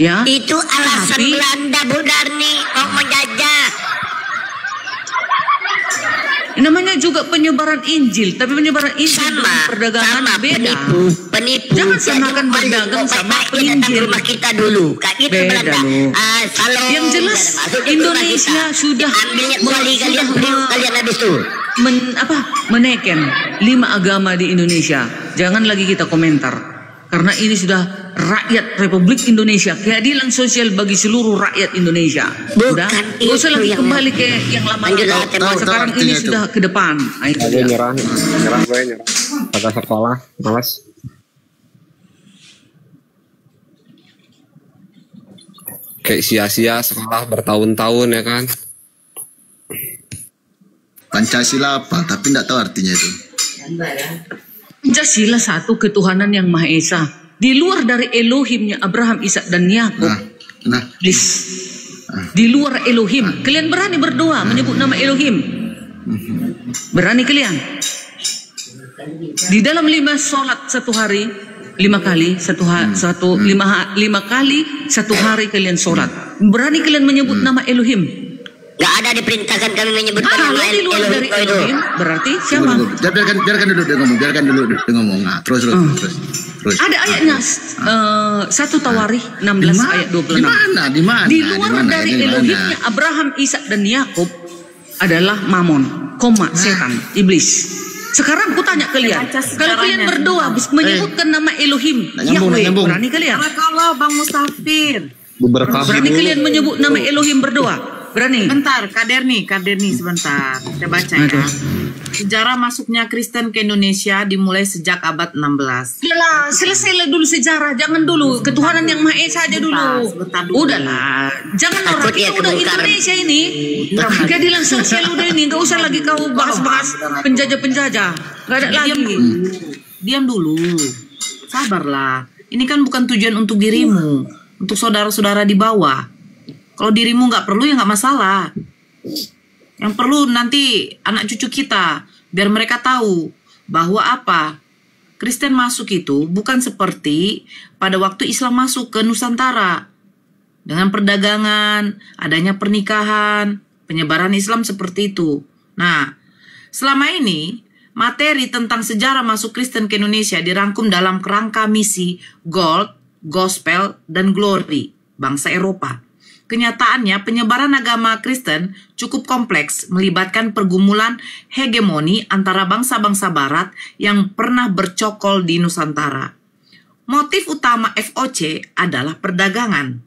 Ya. Itu alasan Belanda Bu Darni mau menjajah. Namanya juga penyebaran Injil, tapi penyebaran Injil dan perdagangan beda. Penipu. Jangan samakan berdagang sama penginjil. Rumah kita dulu, beda loh. Yang jelas Indonesia sudah meneken 5 agama di Indonesia. Jangan lagi kita komentar. Karena ini sudah rakyat Republik Indonesia, keadilan sosial bagi seluruh rakyat Indonesia. Udah, gak usah lagi kembali ke yang lama. Sekarang ini sudah ke depan. Gue nyerah. Kagak sekolah, malas. Kayak sia-sia sekolah bertahun-tahun ya kan. Pancasila apa? Tapi tidak tahu artinya itu. Pancasila satu ketuhanan yang Maha Esa. Di luar dari Elohimnya Abraham, Ishak dan Yakub. Di luar Elohim. Kalian berani berdoa menyebut nama Elohim? Berani kalian? Di dalam 5 sholat satu hari, 5 kali lima kali satu hari kalian sholat. Berani kalian menyebut nama Elohim? Gak ada diperintahkan kami menyebut nama di luar dari Elohim. Berarti siapa? Biarkan dulu dia ngomong. Nah, terus. Ada ayatnya 1 Tawarikh 16 ayat 26. Di mana? Di luar dari Elohimnya Abraham, Ishak dan Yakub adalah Mamon, setan, iblis. Sekarang aku tanya kalian, kalau kalian berdoa menyebutkan nama Elohim, Yahweh, berani kalian? Kalau Bang Mustafir, berani kalian menyebut nama Elohim berdoa? Berani? Bentar, Kaderni sebentar. Kita baca ya. Sejarah masuknya Kristen ke Indonesia dimulai sejak abad 16. Yalah, selesailah dulu sejarah, jangan dulu ketuhanan yang Maha Esa aja dulu. Udahlah, jangan orang kita udah Indonesia ini. Keadilan sosial udah ini, nggak usah lagi kau bahas-bahas penjajah-penjajah. Nggak ada lagi. Diam dulu. Sabarlah. Ini kan bukan tujuan untuk dirimu, untuk saudara-saudara di bawah. Kalau dirimu nggak perlu ya nggak masalah. Yang perlu nanti anak cucu kita, biar mereka tahu bahwa Kristen masuk itu bukan seperti pada waktu Islam masuk ke Nusantara. Dengan perdagangan, adanya pernikahan, penyebaran Islam seperti itu. Nah, selama ini Materi tentang sejarah masuk Kristen ke Indonesia dirangkum dalam kerangka misi Gold, Gospel, dan Glory, bangsa Eropa. Kenyataannya, penyebaran agama Kristen cukup kompleks, melibatkan pergumulan hegemoni antara bangsa-bangsa barat yang pernah bercokol di Nusantara. Motif utama FOC adalah perdagangan.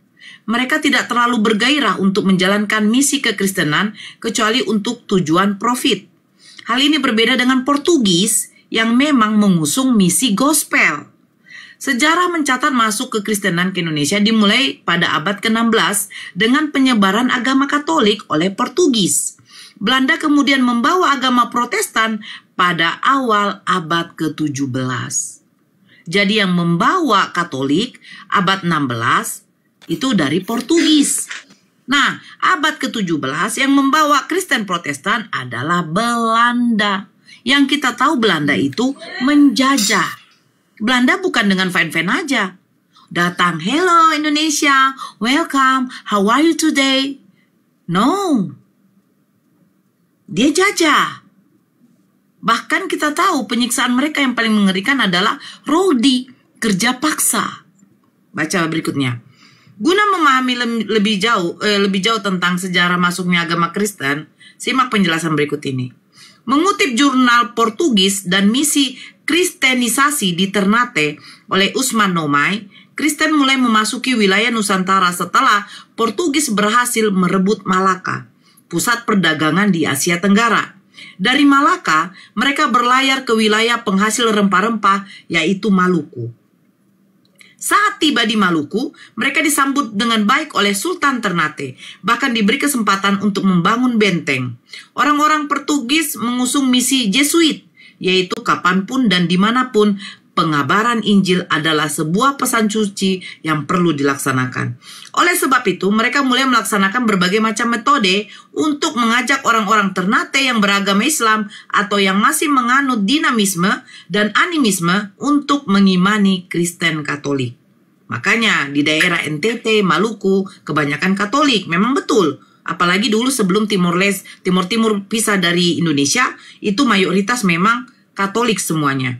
Mereka tidak terlalu bergairah untuk menjalankan misi kekristenan kecuali untuk tujuan profit. Hal ini berbeda dengan Portugis yang memang mengusung misi gospel. Sejarah mencatat masuk kekristenan ke Indonesia dimulai pada abad ke-16 dengan penyebaran agama Katolik oleh Portugis. Belanda kemudian membawa agama Protestan pada awal abad ke-17. Jadi yang membawa Katolik abad 16 itu dari Portugis. Nah, abad ke-17 yang membawa Kristen Protestan adalah Belanda. Yang kita tahu Belanda itu menjajah. Belanda bukan dengan fine-fine aja. Datang, hello Indonesia, welcome, how are you today? No. Dia jajah. Bahkan kita tahu penyiksaan mereka yang paling mengerikan adalah rowdy, kerja paksa. Baca berikutnya. Guna memahami lebih jauh tentang sejarah masuknya agama Kristen, simak penjelasan berikut ini. Mengutip jurnal Portugis dan misi Kristenisasi di Ternate oleh Usman Nomai, Kristen mulai memasuki wilayah Nusantara setelah Portugis berhasil merebut Malaka, pusat perdagangan di Asia Tenggara. Dari Malaka, mereka berlayar ke wilayah penghasil rempah-rempah, yaitu Maluku. Saat tiba di Maluku, mereka disambut dengan baik oleh Sultan Ternate, bahkan diberi kesempatan untuk membangun benteng. Orang-orang Portugis mengusung misi Jesuit, yaitu kapanpun dan dimanapun pengabaran Injil adalah sebuah pesan suci yang perlu dilaksanakan. Oleh sebab itu, mereka mulai melaksanakan berbagai macam metode untuk mengajak orang-orang Ternate yang beragama Islam atau yang masih menganut dinamisme dan animisme untuk mengimani Kristen Katolik. Makanya di daerah NTT, Maluku, kebanyakan Katolik, memang betul. Apalagi dulu sebelum Timur pisah dari Indonesia, itu mayoritas memang Katolik semuanya.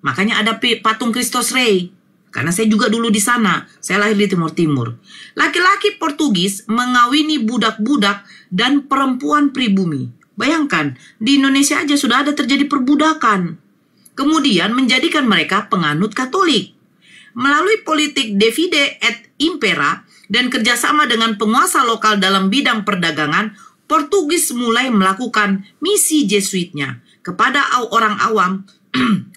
Makanya ada patung Christos Rey. Karena saya juga dulu di sana. Saya lahir di Timur Timur. Laki-laki Portugis mengawini budak-budak dan perempuan pribumi. Bayangkan, di Indonesia aja sudah ada terjadi perbudakan. Kemudian menjadikan mereka penganut Katolik. Melalui politik divide et impera dan kerjasama dengan penguasa lokal dalam bidang perdagangan, Portugis mulai melakukan misi Jesuitnya. Kepada orang awam,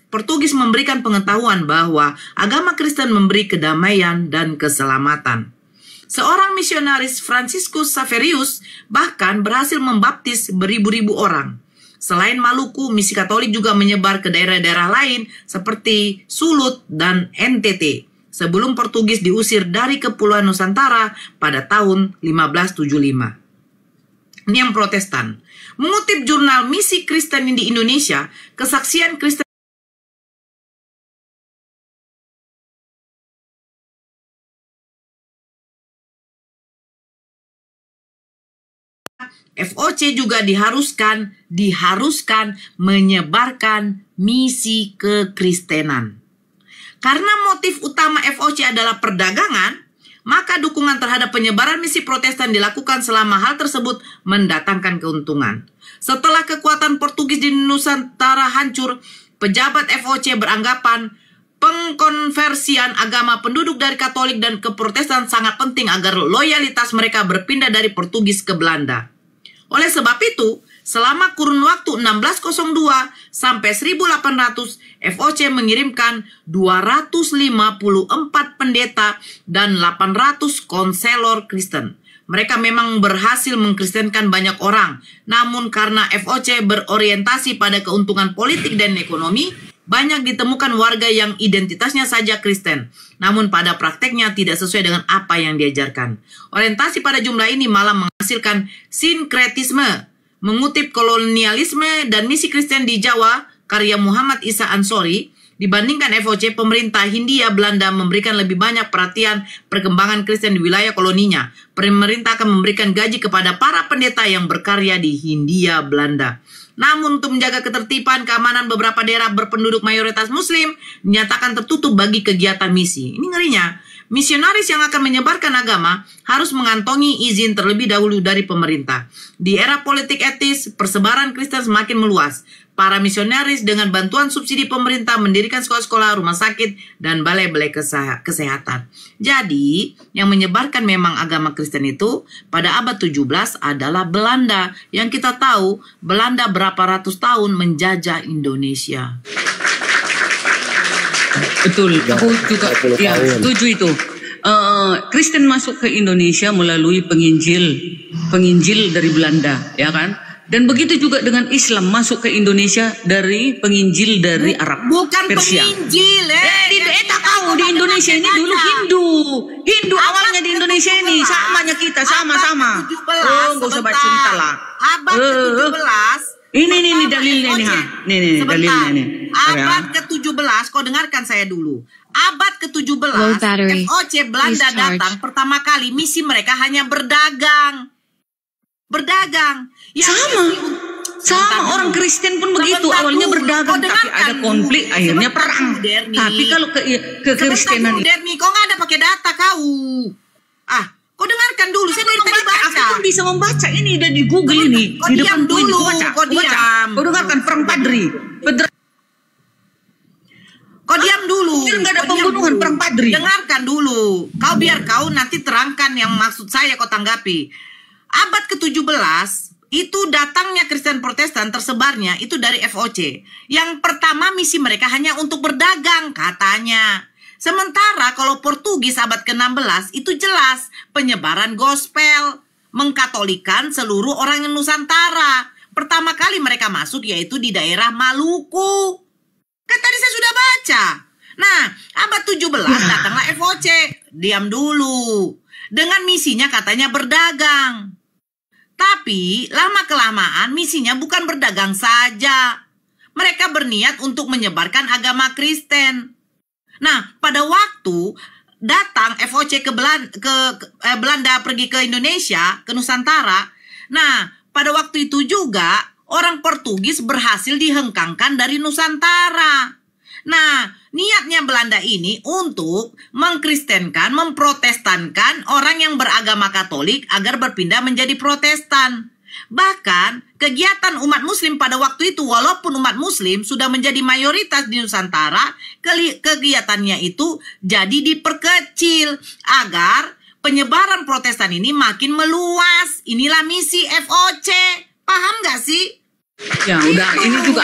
Portugis memberikan pengetahuan bahwa agama Kristen memberi kedamaian dan keselamatan. Seorang misionaris Franciscus Saverius bahkan berhasil membaptis beribu-ribu orang. Selain Maluku, misi Katolik juga menyebar ke daerah-daerah lain seperti Sulut dan NTT sebelum Portugis diusir dari Kepulauan Nusantara pada tahun 1575. Ini yang Protestan. Mengutip jurnal Misi Kristen di Indonesia, kesaksian Kristen FOC juga diharuskan menyebarkan misi kekristenan. Karena motif utama FOC adalah perdagangan, maka dukungan terhadap penyebaran misi Protestan dilakukan selama hal tersebut mendatangkan keuntungan. Setelah kekuatan Portugis di Nusantara hancur, pejabat FOC beranggapan pengkonversian agama penduduk dari Katolik dan ke Protestan sangat penting agar loyalitas mereka berpindah dari Portugis ke Belanda. Oleh sebab itu, selama kurun waktu 1602 sampai 1800, FOC mengirimkan 254 pendeta dan 800 konselor Kristen. Mereka memang berhasil mengkristenkan banyak orang, namun karena FOC berorientasi pada keuntungan politik dan ekonomi, banyak ditemukan warga yang identitasnya saja Kristen, namun pada prakteknya tidak sesuai dengan apa yang diajarkan. Orientasi pada jumlah ini malah menghasilkan sinkretisme. Mengutip kolonialisme dan misi Kristen di Jawa, karya Muhammad Isa Ansori, dibandingkan FOC, pemerintah Hindia Belanda memberikan lebih banyak perhatian perkembangan Kristen di wilayah koloninya. Pemerintah akan memberikan gaji kepada para pendeta yang berkarya di Hindia Belanda. Namun untuk menjaga ketertiban keamanan beberapa daerah berpenduduk mayoritas muslim dinyatakan tertutup bagi kegiatan misi. Ini ngerinya. Misionaris yang akan menyebarkan agama harus mengantongi izin terlebih dahulu dari pemerintah. Di era politik etis, persebaran Kristen semakin meluas. Para misionaris dengan bantuan subsidi pemerintah mendirikan sekolah-sekolah, rumah sakit, dan balai-balai kesehatan. Jadi, yang menyebarkan memang agama Kristen itu pada abad 17 adalah Belanda. Yang kita tahu, Belanda berapa ratus tahun menjajah Indonesia. Betul, aku juga ya, setuju itu. Kristen masuk ke Indonesia melalui penginjil dari Belanda, ya kan? Dan begitu juga dengan Islam masuk ke Indonesia dari penginjil dari Arab. Bukan Persia. penginjil, tak tahu di Indonesia ini dulu Hindu awalnya di Indonesia ini samanya kita sama-sama. Nggak usah baca cerita lah. Abad ke-17. Ini dalilnya nih, Nih dalilnya nih. Abad ke-17, kau dengarkan saya dulu. Abad ke-17, FOC Belanda datang pertama kali, misi mereka hanya berdagang. Sama orang Kristen pun begitu, awalnya berdagang tapi ada konflik akhirnya perang. Tapi kalau ke Kristenan ini kau nggak ada pakai data kau. Kau dengarkan dulu, saya dari tadi baca. Aku kan bisa membaca ini udah di Google ini. Di depan dulu, kau diam. Kau dengarkan perang Padri. Kau diam dulu. Nggak ada pembunuhan perang Padri. Dengarkan dulu. Biar kau nanti terangkan yang maksud saya, kau tanggapi. Abad ke-17 itu datangnya Kristen Protestan tersebarnya itu dari FOC. Yang pertama misi mereka hanya untuk berdagang katanya. Sementara kalau Portugis abad ke-16 itu jelas penyebaran gospel, mengkatolikan seluruh orang Nusantara. Pertama kali mereka masuk yaitu di daerah Maluku. Kan tadi saya sudah baca. Nah, abad 17 datanglah FOC. Diam dulu. Dengan misinya katanya berdagang. Tapi lama-kelamaan misinya bukan berdagang saja. Mereka berniat untuk menyebarkan agama Kristen. Nah, pada waktu datang FOC ke Belanda pergi ke Indonesia, ke Nusantara. Nah, pada waktu itu juga orang Portugis berhasil dihengkangkan dari Nusantara. Nah, niatnya Belanda ini untuk mengkristenkan, memprotestankan orang yang beragama Katolik agar berpindah menjadi Protestan. Bahkan, kegiatan umat Muslim pada waktu itu, walaupun umat Muslim sudah menjadi mayoritas di Nusantara, kegiatannya itu jadi diperkecil agar penyebaran Protestan ini makin meluas. Inilah misi FOC. Paham gak sih? Ya udah, ini juga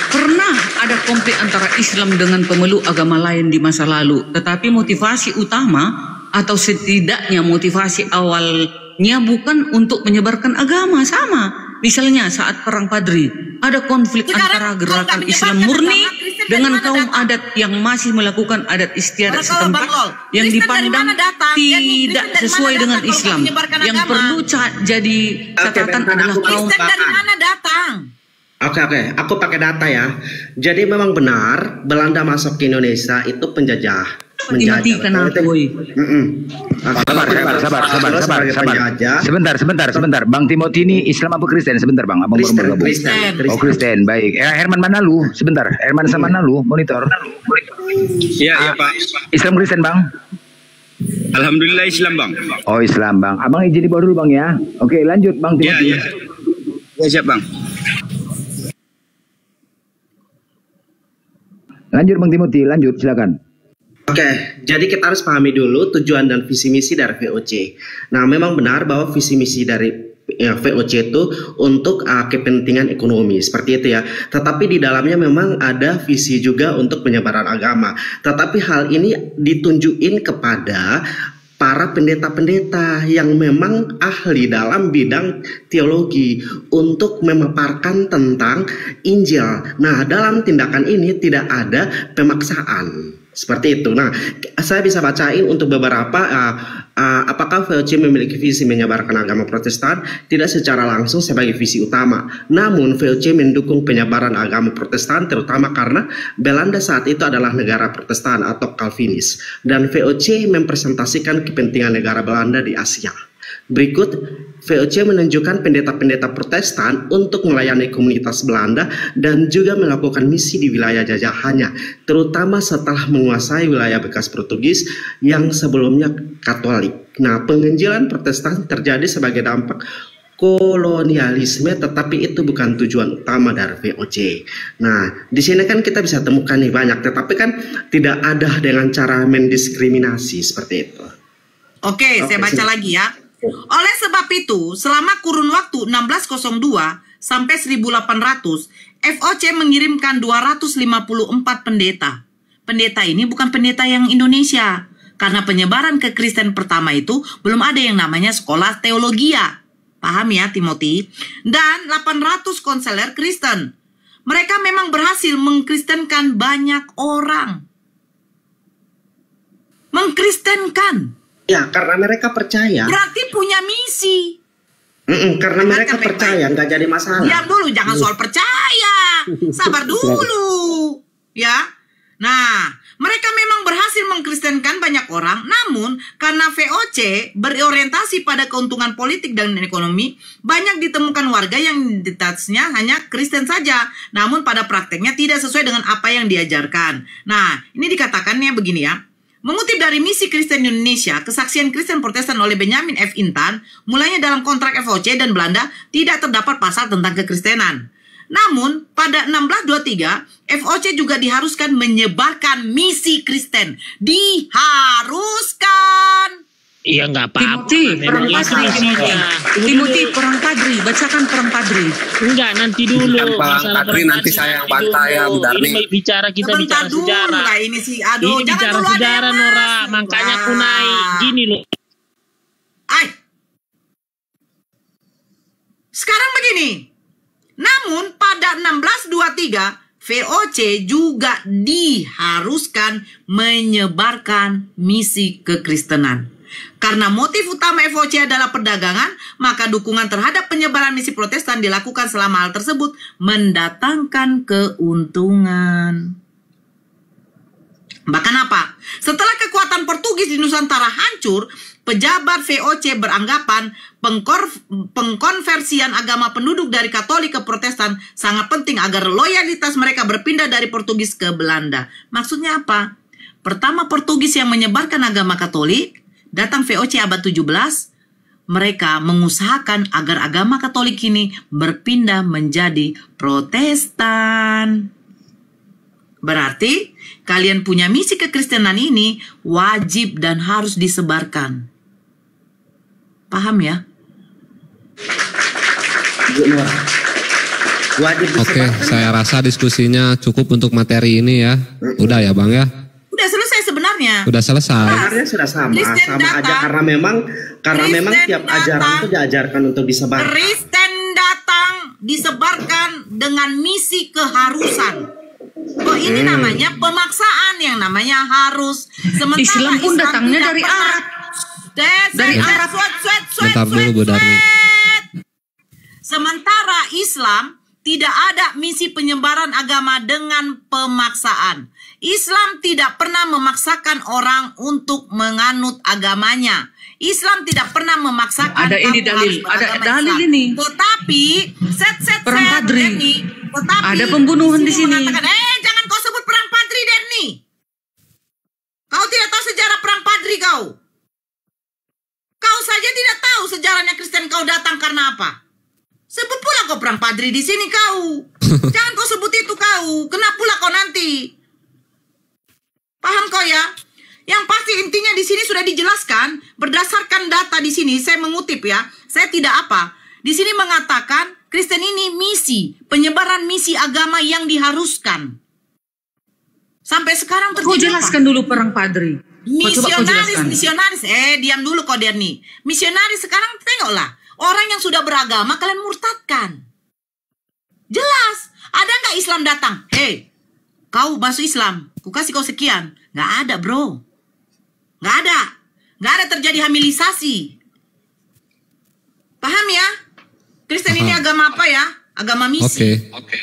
pernah ada konflik antara Islam dengan pemeluk agama lain di masa lalu. Tetapi motivasi utama atau setidaknya motivasi awalnya bukan untuk menyebarkan agama, sama. Misalnya saat perang Padri ada konflik antara gerakan Islam murni dengan kaum adat yang masih melakukan adat istiadat setempat yang dipandang tidak sesuai dengan Islam. Yang perlu jadi catatan adalah kaum dari mana datang. Oke, aku pakai data ya. Jadi memang benar Belanda masuk ke Indonesia itu penjajah. Dimatikan aku. Sebentar. Bang Timothy ini Islam apa Kristen? Sebentar Bang, Abang baru bergabung. Oh Kristen, baik. Herman mana lu? Sebentar, Herman sama mana lu? Monitor. Iya Pak. Islam Kristen Bang? Alhamdulillah Islam Bang. Oh Islam Bang. Abang izin di bawah dulu Bang ya. Oke lanjut Bang Timothy. Ya siap Bang. Lanjut Bang Timothy, lanjut silakan. Oke, jadi kita harus pahami dulu tujuan dan visi misi dari VOC. Nah, memang benar bahwa visi misi dari VOC itu untuk kepentingan ekonomi, seperti itu ya. Tetapi di dalamnya memang ada visi juga untuk penyebaran agama. Tetapi hal ini ditunjukin kepada para pendeta-pendeta yang memang ahli dalam bidang teologi untuk memaparkan tentang Injil. Nah, dalam tindakan ini tidak ada pemaksaan. Seperti itu. Nah, saya bisa bacain untuk beberapa apakah VOC memiliki visi menyebarkan agama Protestan? Tidak secara langsung sebagai visi utama. Namun VOC mendukung penyebaran agama Protestan terutama karena Belanda saat itu adalah negara Protestan atau Calvinis dan VOC mempresentasikan kepentingan negara Belanda di Asia. Berikut, VOC menunjukkan pendeta-pendeta Protestan untuk melayani komunitas Belanda dan juga melakukan misi di wilayah jajahannya, terutama setelah menguasai wilayah bekas Portugis yang sebelumnya Katolik. Nah, penginjilan Protestan terjadi sebagai dampak kolonialisme, tetapi itu bukan tujuan utama dari VOC. Nah, di sini kan kita bisa temukan nih banyak, tetapi kan tidak ada dengan cara mendiskriminasi seperti itu. Oke, saya baca lagi ya. Oleh sebab itu, selama kurun waktu 1602 sampai 1800, VOC mengirimkan 254 pendeta. Pendeta ini bukan pendeta yang Indonesia, karena penyebaran kekristen pertama itu belum ada yang namanya sekolah teologia. Paham ya, Timothy? Dan 800 konselor Kristen. Mereka memang berhasil mengkristenkan banyak orang. Mengkristenkan. Ya, karena mereka percaya. Berarti punya misi. Karena mereka percaya, nggak jadi masalah. Diam dulu, jangan soal percaya. Sabar dulu. Ya. Nah, mereka memang berhasil mengkristenkan banyak orang. Namun, karena VOC berorientasi pada keuntungan politik dan ekonomi, banyak ditemukan warga yang identitasnya hanya Kristen saja. Namun, pada prakteknya tidak sesuai dengan apa yang diajarkan. Nah, ini dikatakannya begini ya. Mengutip dari Misi Kristen Indonesia, kesaksian Kristen Protestan oleh Benjamin F. Intan, mulanya dalam kontrak VOC dan Belanda tidak terdapat pasal tentang kekristenan. Namun, pada 1623, VOC juga diharuskan menyebarkan misi Kristen. Diharuskan! Iya, nggak apa-apa. Timothy, perang padri. Bacakan perang padri. Enggak, nanti dulu. Perang padri nanti saya yang bantah ya, Bu Darmi. Ini bicara sejarah. Lah ini sih, aduh, ini bicara sejarah, Nora. Makanya aku naik. Gini loh. Sekarang begini. Namun pada 1623, VOC juga diharuskan menyebarkan misi kekristenan. Karena motif utama VOC adalah perdagangan, maka dukungan terhadap penyebaran misi Protestan dilakukan selama hal tersebut mendatangkan keuntungan. Bahkan apa? Setelah kekuatan Portugis di Nusantara hancur, pejabat VOC beranggapan pengkonversian agama penduduk dari Katolik ke Protestan sangat penting agar loyalitas mereka berpindah dari Portugis ke Belanda. Maksudnya apa? Pertama Portugis yang menyebarkan agama Katolik, datang VOC abad 17, mereka mengusahakan agar agama Katolik ini berpindah menjadi Protestan. Berarti kalian punya misi kekristenan ini wajib dan harus disebarkan. Paham ya? Oke, saya rasa diskusinya cukup untuk materi ini ya. Udah ya Bang ya? Udah selesai sebenarnya. Udah selesai. Sebenarnya sudah sama aja karena memang tiap ajaran itu diajarkan untuk disebarkan. Kristen datang disebarkan dengan misi keharusan. Oh ini namanya pemaksaan, yang namanya harus. Sementara Islam pun datangnya dari Arab. Dari Arab. Bentar dulu Bu Darmi. Sementara Islam tidak ada misi penyebaran agama dengan pemaksaan. Islam tidak pernah memaksakan orang untuk menganut agamanya. Islam tidak pernah memaksakan. Ada ini dalil, ada dalil Islam. Ini. Tetapi perang padri. Denny, tetapi ada pembunuhan di sini. Jangan kau sebut perang padri, Denny. Kau tidak tahu sejarah perang padri kau. Kau saja tidak tahu sejarahnya Kristen kau datang karena apa. Sebut pula kau perang padri di sini kau. Jangan kau sebut itu kau. Kena pula kau nanti. Paham kau ya? Yang pasti intinya di sini sudah dijelaskan berdasarkan data di sini. Saya mengutip ya. Saya tidak apa. Di sini mengatakan Kristen ini misi, penyebaran misi agama yang diharuskan. Sampai sekarang terjadi. Kau jelaskan dulu perang padri. Misionaris. Diam dulu kau Derni. Misionaris sekarang tengoklah. Orang yang sudah beragama kalian murtadkan. Jelas. Ada nggak Islam datang? Kau masuk Islam. Ku kasih kau sekian. Nggak ada bro. Nggak ada. Nggak ada terjadi hamilisasi. Paham ya? Kristen ini agama apa ya? Agama misi. Oke.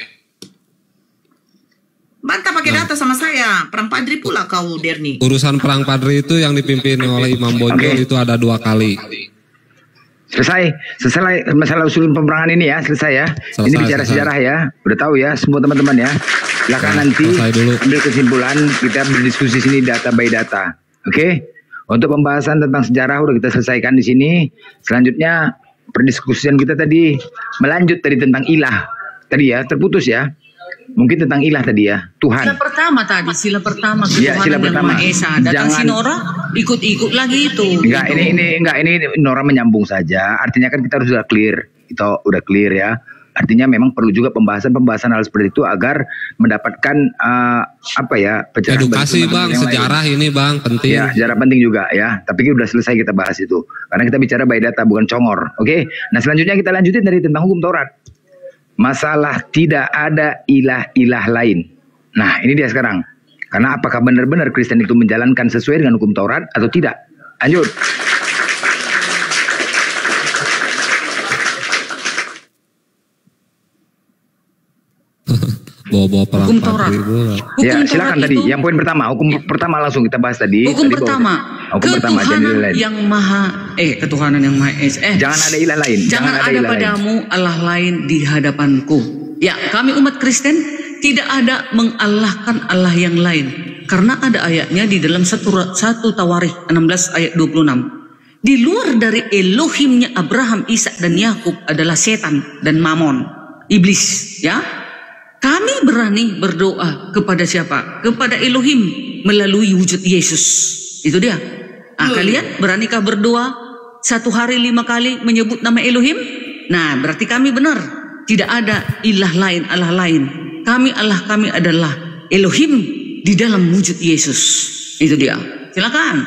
Bantah pakai data sama saya. Perang padri pula kau Derni. Urusan perang padri itu yang dipimpin oleh Imam Bonjol itu ada 2 kali. Selesai masalah usul peperangan ini ya, selesai ya. Ini bicara sejarah ya, udah tahu ya semua teman-teman ya. Silakan nanti ambil kesimpulan, kita berdiskusi sini data by data. Oke? Untuk pembahasan tentang sejarah udah kita selesaikan di sini. Selanjutnya perdiskusian kita tadi melanjut tadi tentang ilah. Tadi ya, terputus ya. Mungkin tentang ilah tadi ya, Tuhan. Sila pertama ketuhanan sila pertama. Yang Maha Esa. Datang si Nora ikut-ikut lagi itu. Enggak, gitu. ini Nora menyambung saja. Artinya kan kita harus udah clear. Itu udah clear ya. Artinya memang perlu juga pembahasan hal seperti itu agar mendapatkan pencerahan edukasi Bang, sejarah lain. Ini Bang penting. Ya, sejarah penting juga ya. Tapi udah selesai kita bahas itu. Karena kita bicara by data bukan congor. Oke. Nah, selanjutnya kita lanjutin dari tentang hukum Taurat. Masalah tidak ada ilah-ilah lain. Nah, ini dia sekarang. Karena apakah benar-benar Kristen itu menjalankan sesuai dengan hukum Taurat atau tidak? Lanjut. Bawa perang hukum Taurat. Ya, silakan tadi. Yang poin pertama, hukum pertama langsung kita bahas tadi. Hukum pertama, ketuhanan yang maha ketuhanan yang maha esa. Jangan ada ilah lain. Jangan ada padamu Allah lain di hadapanku. Ya, kami umat Kristen tidak ada mengalahkan Allah yang lain. Karena ada ayatnya di dalam 1 Tawarikh 16 ayat 26. Di luar dari Elohimnya Abraham, Ishak dan Yakub adalah setan dan Mamon, iblis, ya. Kami berani berdoa kepada siapa? Kepada Elohim melalui wujud Yesus. Itu dia. Kalian beranikah berdoa 1 hari 5 kali menyebut nama Elohim? Nah, berarti kami benar. Tidak ada ilah lain, Allah lain. Allah kami adalah Elohim di dalam wujud Yesus. Itu dia. Silakan.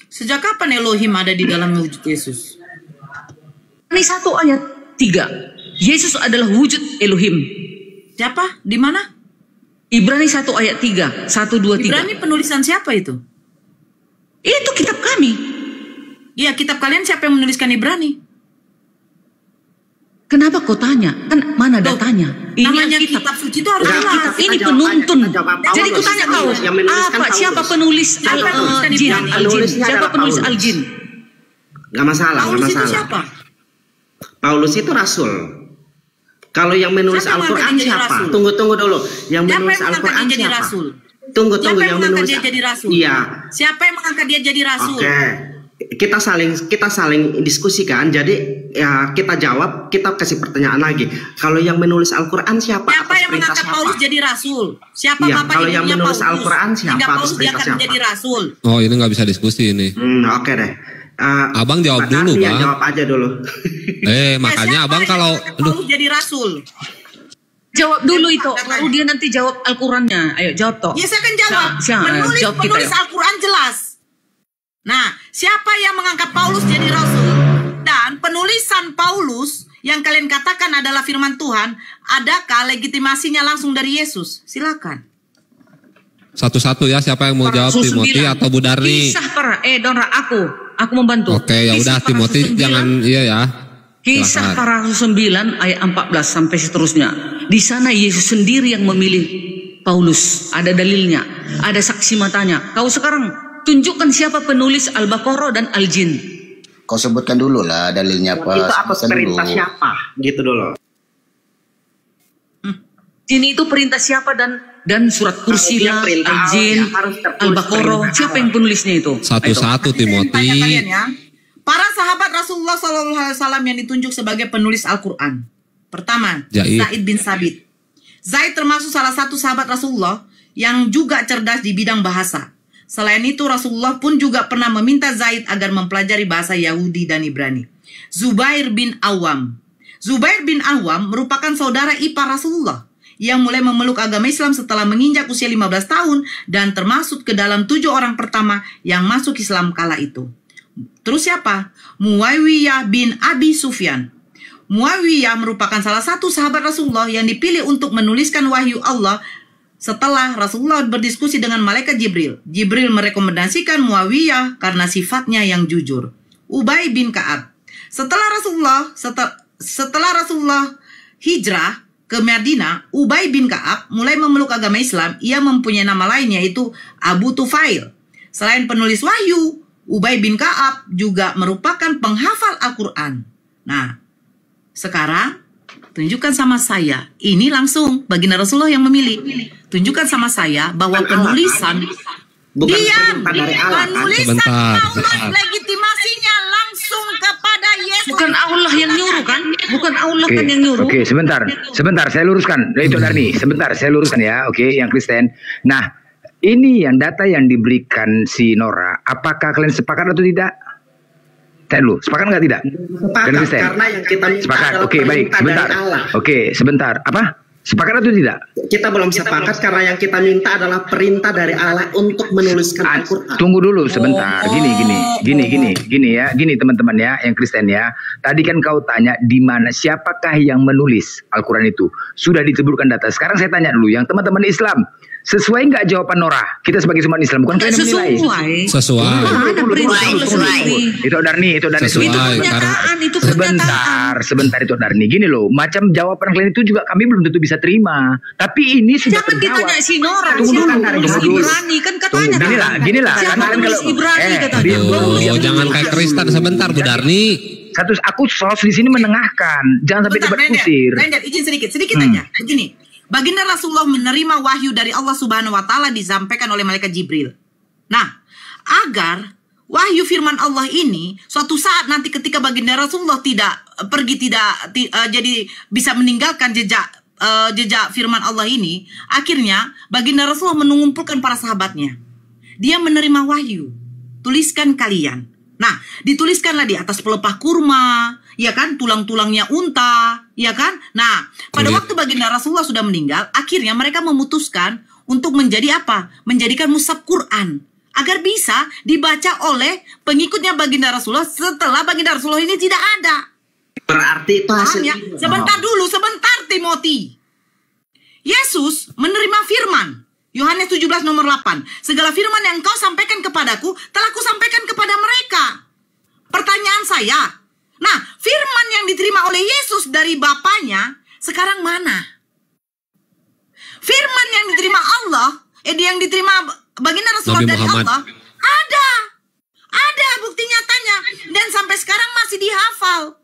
Sejak kapan Elohim ada di dalam wujud Yesus? Ini 1 ayat 3. Yesus adalah wujud Elohim. Siapa? Di mana? Ibrani 1 ayat 3. 1, 2, 3. Ibrani penulisan siapa itu? Itu kitab kami. Iya, kitab kalian siapa yang menuliskan Ibrani? Kenapa kau tanya? Kan mana datanya? Ini namanya kitab suci itu harus jelas. Ini penuntun. Jadi ku tanya kau, siapa penulis Al-Jin? Siapa penulis Al-Jin? Gak masalah, Paulus itu siapa? Paulus itu rasul. Kalau yang menulis Al-Quran siapa? Tunggu dulu. Yang menulis Al-Quran siapa? Tunggu yang menulis dia jadi rasul? Iya. Siapa yang mengangkat dia jadi rasul? Oke. Kita saling diskusikan. Jadi ya kita jawab, kita kasih pertanyaan lagi. Kalau yang menulis Al-Quran siapa? Siapa yang mengangkat Paulus jadi rasul? Siapa ya, bapak kalau yang menulis Paulus? Al-Quran siapa? Paulus diangkat menjadi rasul. Oh, ini nggak bisa diskusi ini. Oke deh. Abang jawab dulu, Bang. Jawab aja dulu. Makanya abang kalau jadi rasul. Jawab dulu itu. Lalu dia nanti jawab Al-Qurannya. Ayo jawab toh. Ya saya akan jawab. Penulis Al-Quran jelas. Nah, siapa yang mengangkat Paulus jadi rasul? Dan penulisan Paulus yang kalian katakan adalah firman Tuhan, adakah legitimasinya langsung dari Yesus? Silakan. Satu-satu ya, siapa yang mau jawab, Timothy atau Bu Darni? Kisah para aku membantu. Oke, ya udah Timothy jangan ya. Kisah para Rasul 9 ayat 14 sampai seterusnya. Di sana Yesus sendiri yang memilih Paulus. Ada dalilnya, ada saksi matanya. Kau sekarang tunjukkan siapa penulis Al-Baqarah dan Al-Jin. Kau sebutkan dulu lah dalilnya apa. Itu atas perintah siapa? Gitu dulu. Ini itu perintah siapa dan surat Kursilah, Al-Jin, Al-Baqarah. Siapa yang penulisnya itu? Satu-satu Timothy. Para sahabat Rasulullah SAW yang ditunjuk sebagai penulis Al-Quran. Pertama, Zaid bin Sabit. Zaid termasuk salah satu sahabat Rasulullah yang juga cerdas di bidang bahasa. Selain itu, Rasulullah pun juga pernah meminta Zaid agar mempelajari bahasa Yahudi dan Ibrani. Zubair bin Awam. Zubair bin Awam merupakan saudara ipar Rasulullah yang mulai memeluk agama Islam setelah menginjak usia 15 tahun dan termasuk ke dalam 7 orang pertama yang masuk Islam kala itu. Terus siapa? Muawiyah bin Abi Sufyan. Muawiyah merupakan salah satu sahabat Rasulullah yang dipilih untuk menuliskan wahyu Allah setelah Rasulullah berdiskusi dengan malaikat Jibril. Jibril merekomendasikan Muawiyah karena sifatnya yang jujur. Ubay bin Ka'ab. Setelah Rasulullah hijrah ke Madinah, Ubay bin Ka'ab mulai memeluk agama Islam. Ia mempunyai nama lain yaitu Abu Tufail. Selain penulis wahyu, Ubay bin Ka'ab juga merupakan penghafal Al-Quran. Nah, sekarang tunjukkan sama saya. Ini langsung baginda Rasulullah yang memilih. Tunjukkan sama saya bahwa penulisan diam, penulisan Paulus legitimasinya langsung kepada Yesus. Bukan Allah yang nyuruh kan? Bukan Allah kan yang nyuruh. Oke, sebentar saya luruskan. Itu Darni, sebentar saya luruskan ya. Oke, yang Kristen. Nah, ini yang data yang diberikan si Nora. Apakah kalian sepakat atau tidak? Saya dulu, sepakat nggak tidak? Sepakat, karena yang kita minta sepakat. adalah Oke, baik, sebentar. Oke, sebentar. Apa? Sepakat atau tidak? Kita belum sepakat karena yang kita minta adalah perintah dari Allah untuk menuliskan Al-Quran. Tunggu dulu sebentar. Gini ya. Gini teman-teman ya, yang Kristen ya. Tadi kan kau tanya di mana siapakah yang menulis Al-Quran itu? Sudah diteburkan data. Sekarang saya tanya dulu yang teman-teman Islam. Sesuai nggak jawaban Nora? Kita sebagai umat Islam bukan kalian yang menilai. Sesuai. Itu Darni sesuai. Sebentar itu Darni. Gini loh, macam jawaban kalian itu juga kami belum tentu bisa terima. Tapi ini sudah jangan terjawab. ditanya si Nora. Tunggu dulu. Ibrani kan katanya. Gini lah. Jangan kayak Kristen sebentar Bu Darni. Aku selalu di sini menengahkan. Jangan sampai debat kusir. Render, izin sedikit aja. Begini. Baginda Rasulullah menerima wahyu dari Allah Subhanahu wa taala disampaikan oleh malaikat Jibril. Nah, agar wahyu firman Allah ini suatu saat nanti ketika baginda Rasulullah jadi bisa meninggalkan jejak firman Allah ini, akhirnya baginda Rasulullah mengumpulkan para sahabatnya. Dia menerima wahyu. Tuliskan kalian. Nah, dituliskanlah di atas pelepah kurma, ya kan, tulang-tulangnya unta, ya kan. Nah, pada waktu baginda Rasulullah sudah meninggal, akhirnya mereka memutuskan untuk menjadi apa? Menjadikan mushaf Quran agar bisa dibaca oleh pengikutnya baginda Rasulullah setelah baginda Rasulullah ini tidak ada. Berarti itu hasilnya. Sebentar Timothy. Yesus menerima firman. Yohanes 17 nomor 8. Segala firman yang engkau sampaikan kepadaku telah kusampaikan kepada mereka. Pertanyaan saya, nah, firman yang diterima oleh Yesus dari Bapaknya sekarang mana? Firman yang diterima Allah, yang diterima baginda Rasulullah dari Allah, ada bukti nyatanya dan sampai sekarang masih dihafal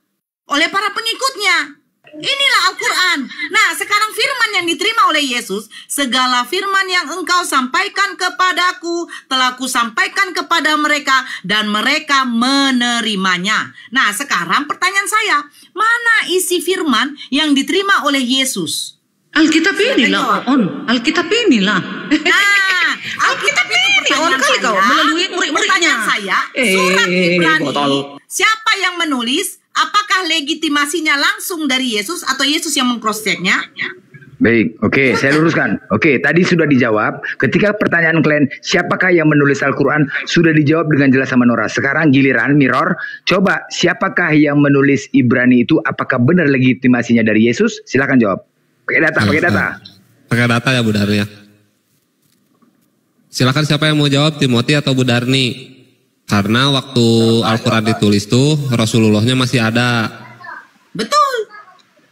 oleh para pengikutnya. Inilah Al-Quran. Nah, sekarang firman yang diterima oleh Yesus, segala firman yang engkau sampaikan kepadaku telah kusampaikan kepada mereka dan mereka menerimanya. Nah, sekarang pertanyaan saya, mana isi firman yang diterima oleh Yesus? Alkitab inilah, Alkitab inilah. Nah, Alkitab ini kali kau melalui murid-muridnya. Pertanyaan saya, surat Ibrani, siapa yang menulis? Apakah legitimasinya langsung dari Yesus atau Yesus yang mengcross-checknya? Baik, oke, saya luruskan. Oke, tadi sudah dijawab. Ketika pertanyaan kalian, siapakah yang menulis Al-Quran, sudah dijawab dengan jelas sama Nora. Sekarang giliran Mirror, coba siapakah yang menulis Ibrani itu, apakah benar legitimasinya dari Yesus? Silakan jawab. Pakai data. Pakai data ya Bu Darni ya. Silakan siapa yang mau jawab, Timothy atau Bu Darni? Karena waktu Al-Quran ditulis tuh Rasulullahnya masih ada. Betul.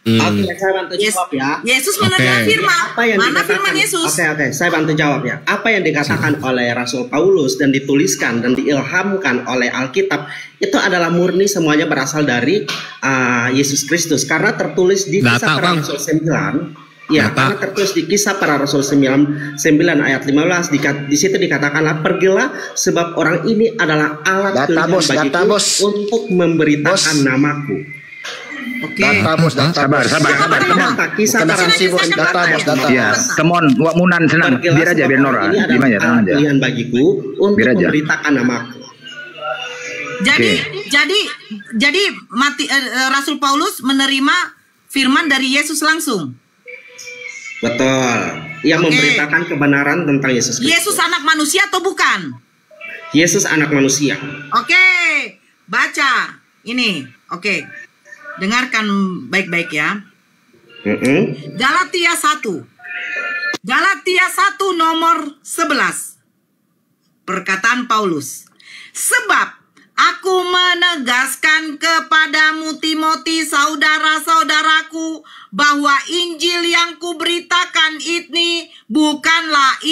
Oke, saya bantu jawab ya. Yesus menerima firman. Mana firman Yesus? Oke, saya bantu jawab ya. Apa yang dikatakan oleh Rasul Paulus dan dituliskan dan diilhamkan oleh Alkitab itu adalah murni semuanya berasal dari Yesus Kristus. Karena tertulis di Kisah Para Rasul 9. Ya, karena tertulis di Kisah Para Rasul 9 ayat 15 di situ dikatakanlah, pergilah sebab orang ini adalah alat pilihan bagiku untuk memberitakan namaku. Oke. Sabar. Kisah Para Rasul data. Ya, come on, Munan senang. Biar aja, biar Nora. Gimana tenang aja. Pilihan bagiku untuk memberitakan namaku. Jadi Rasul Paulus menerima firman dari Yesus langsung. Betul. Yang memberitakan kebenaran tentang Yesus Kristus. Yesus anak manusia atau bukan? Yesus anak manusia. Oke. Baca. Ini. Oke. Dengarkan baik-baik ya. Galatia 1. Galatia 1 nomor 11. Perkataan Paulus. Sebab aku menegaskan kepadamu Timothy, saudara-saudaraku, bahwa Injil yang kuberitakan ini bukanlah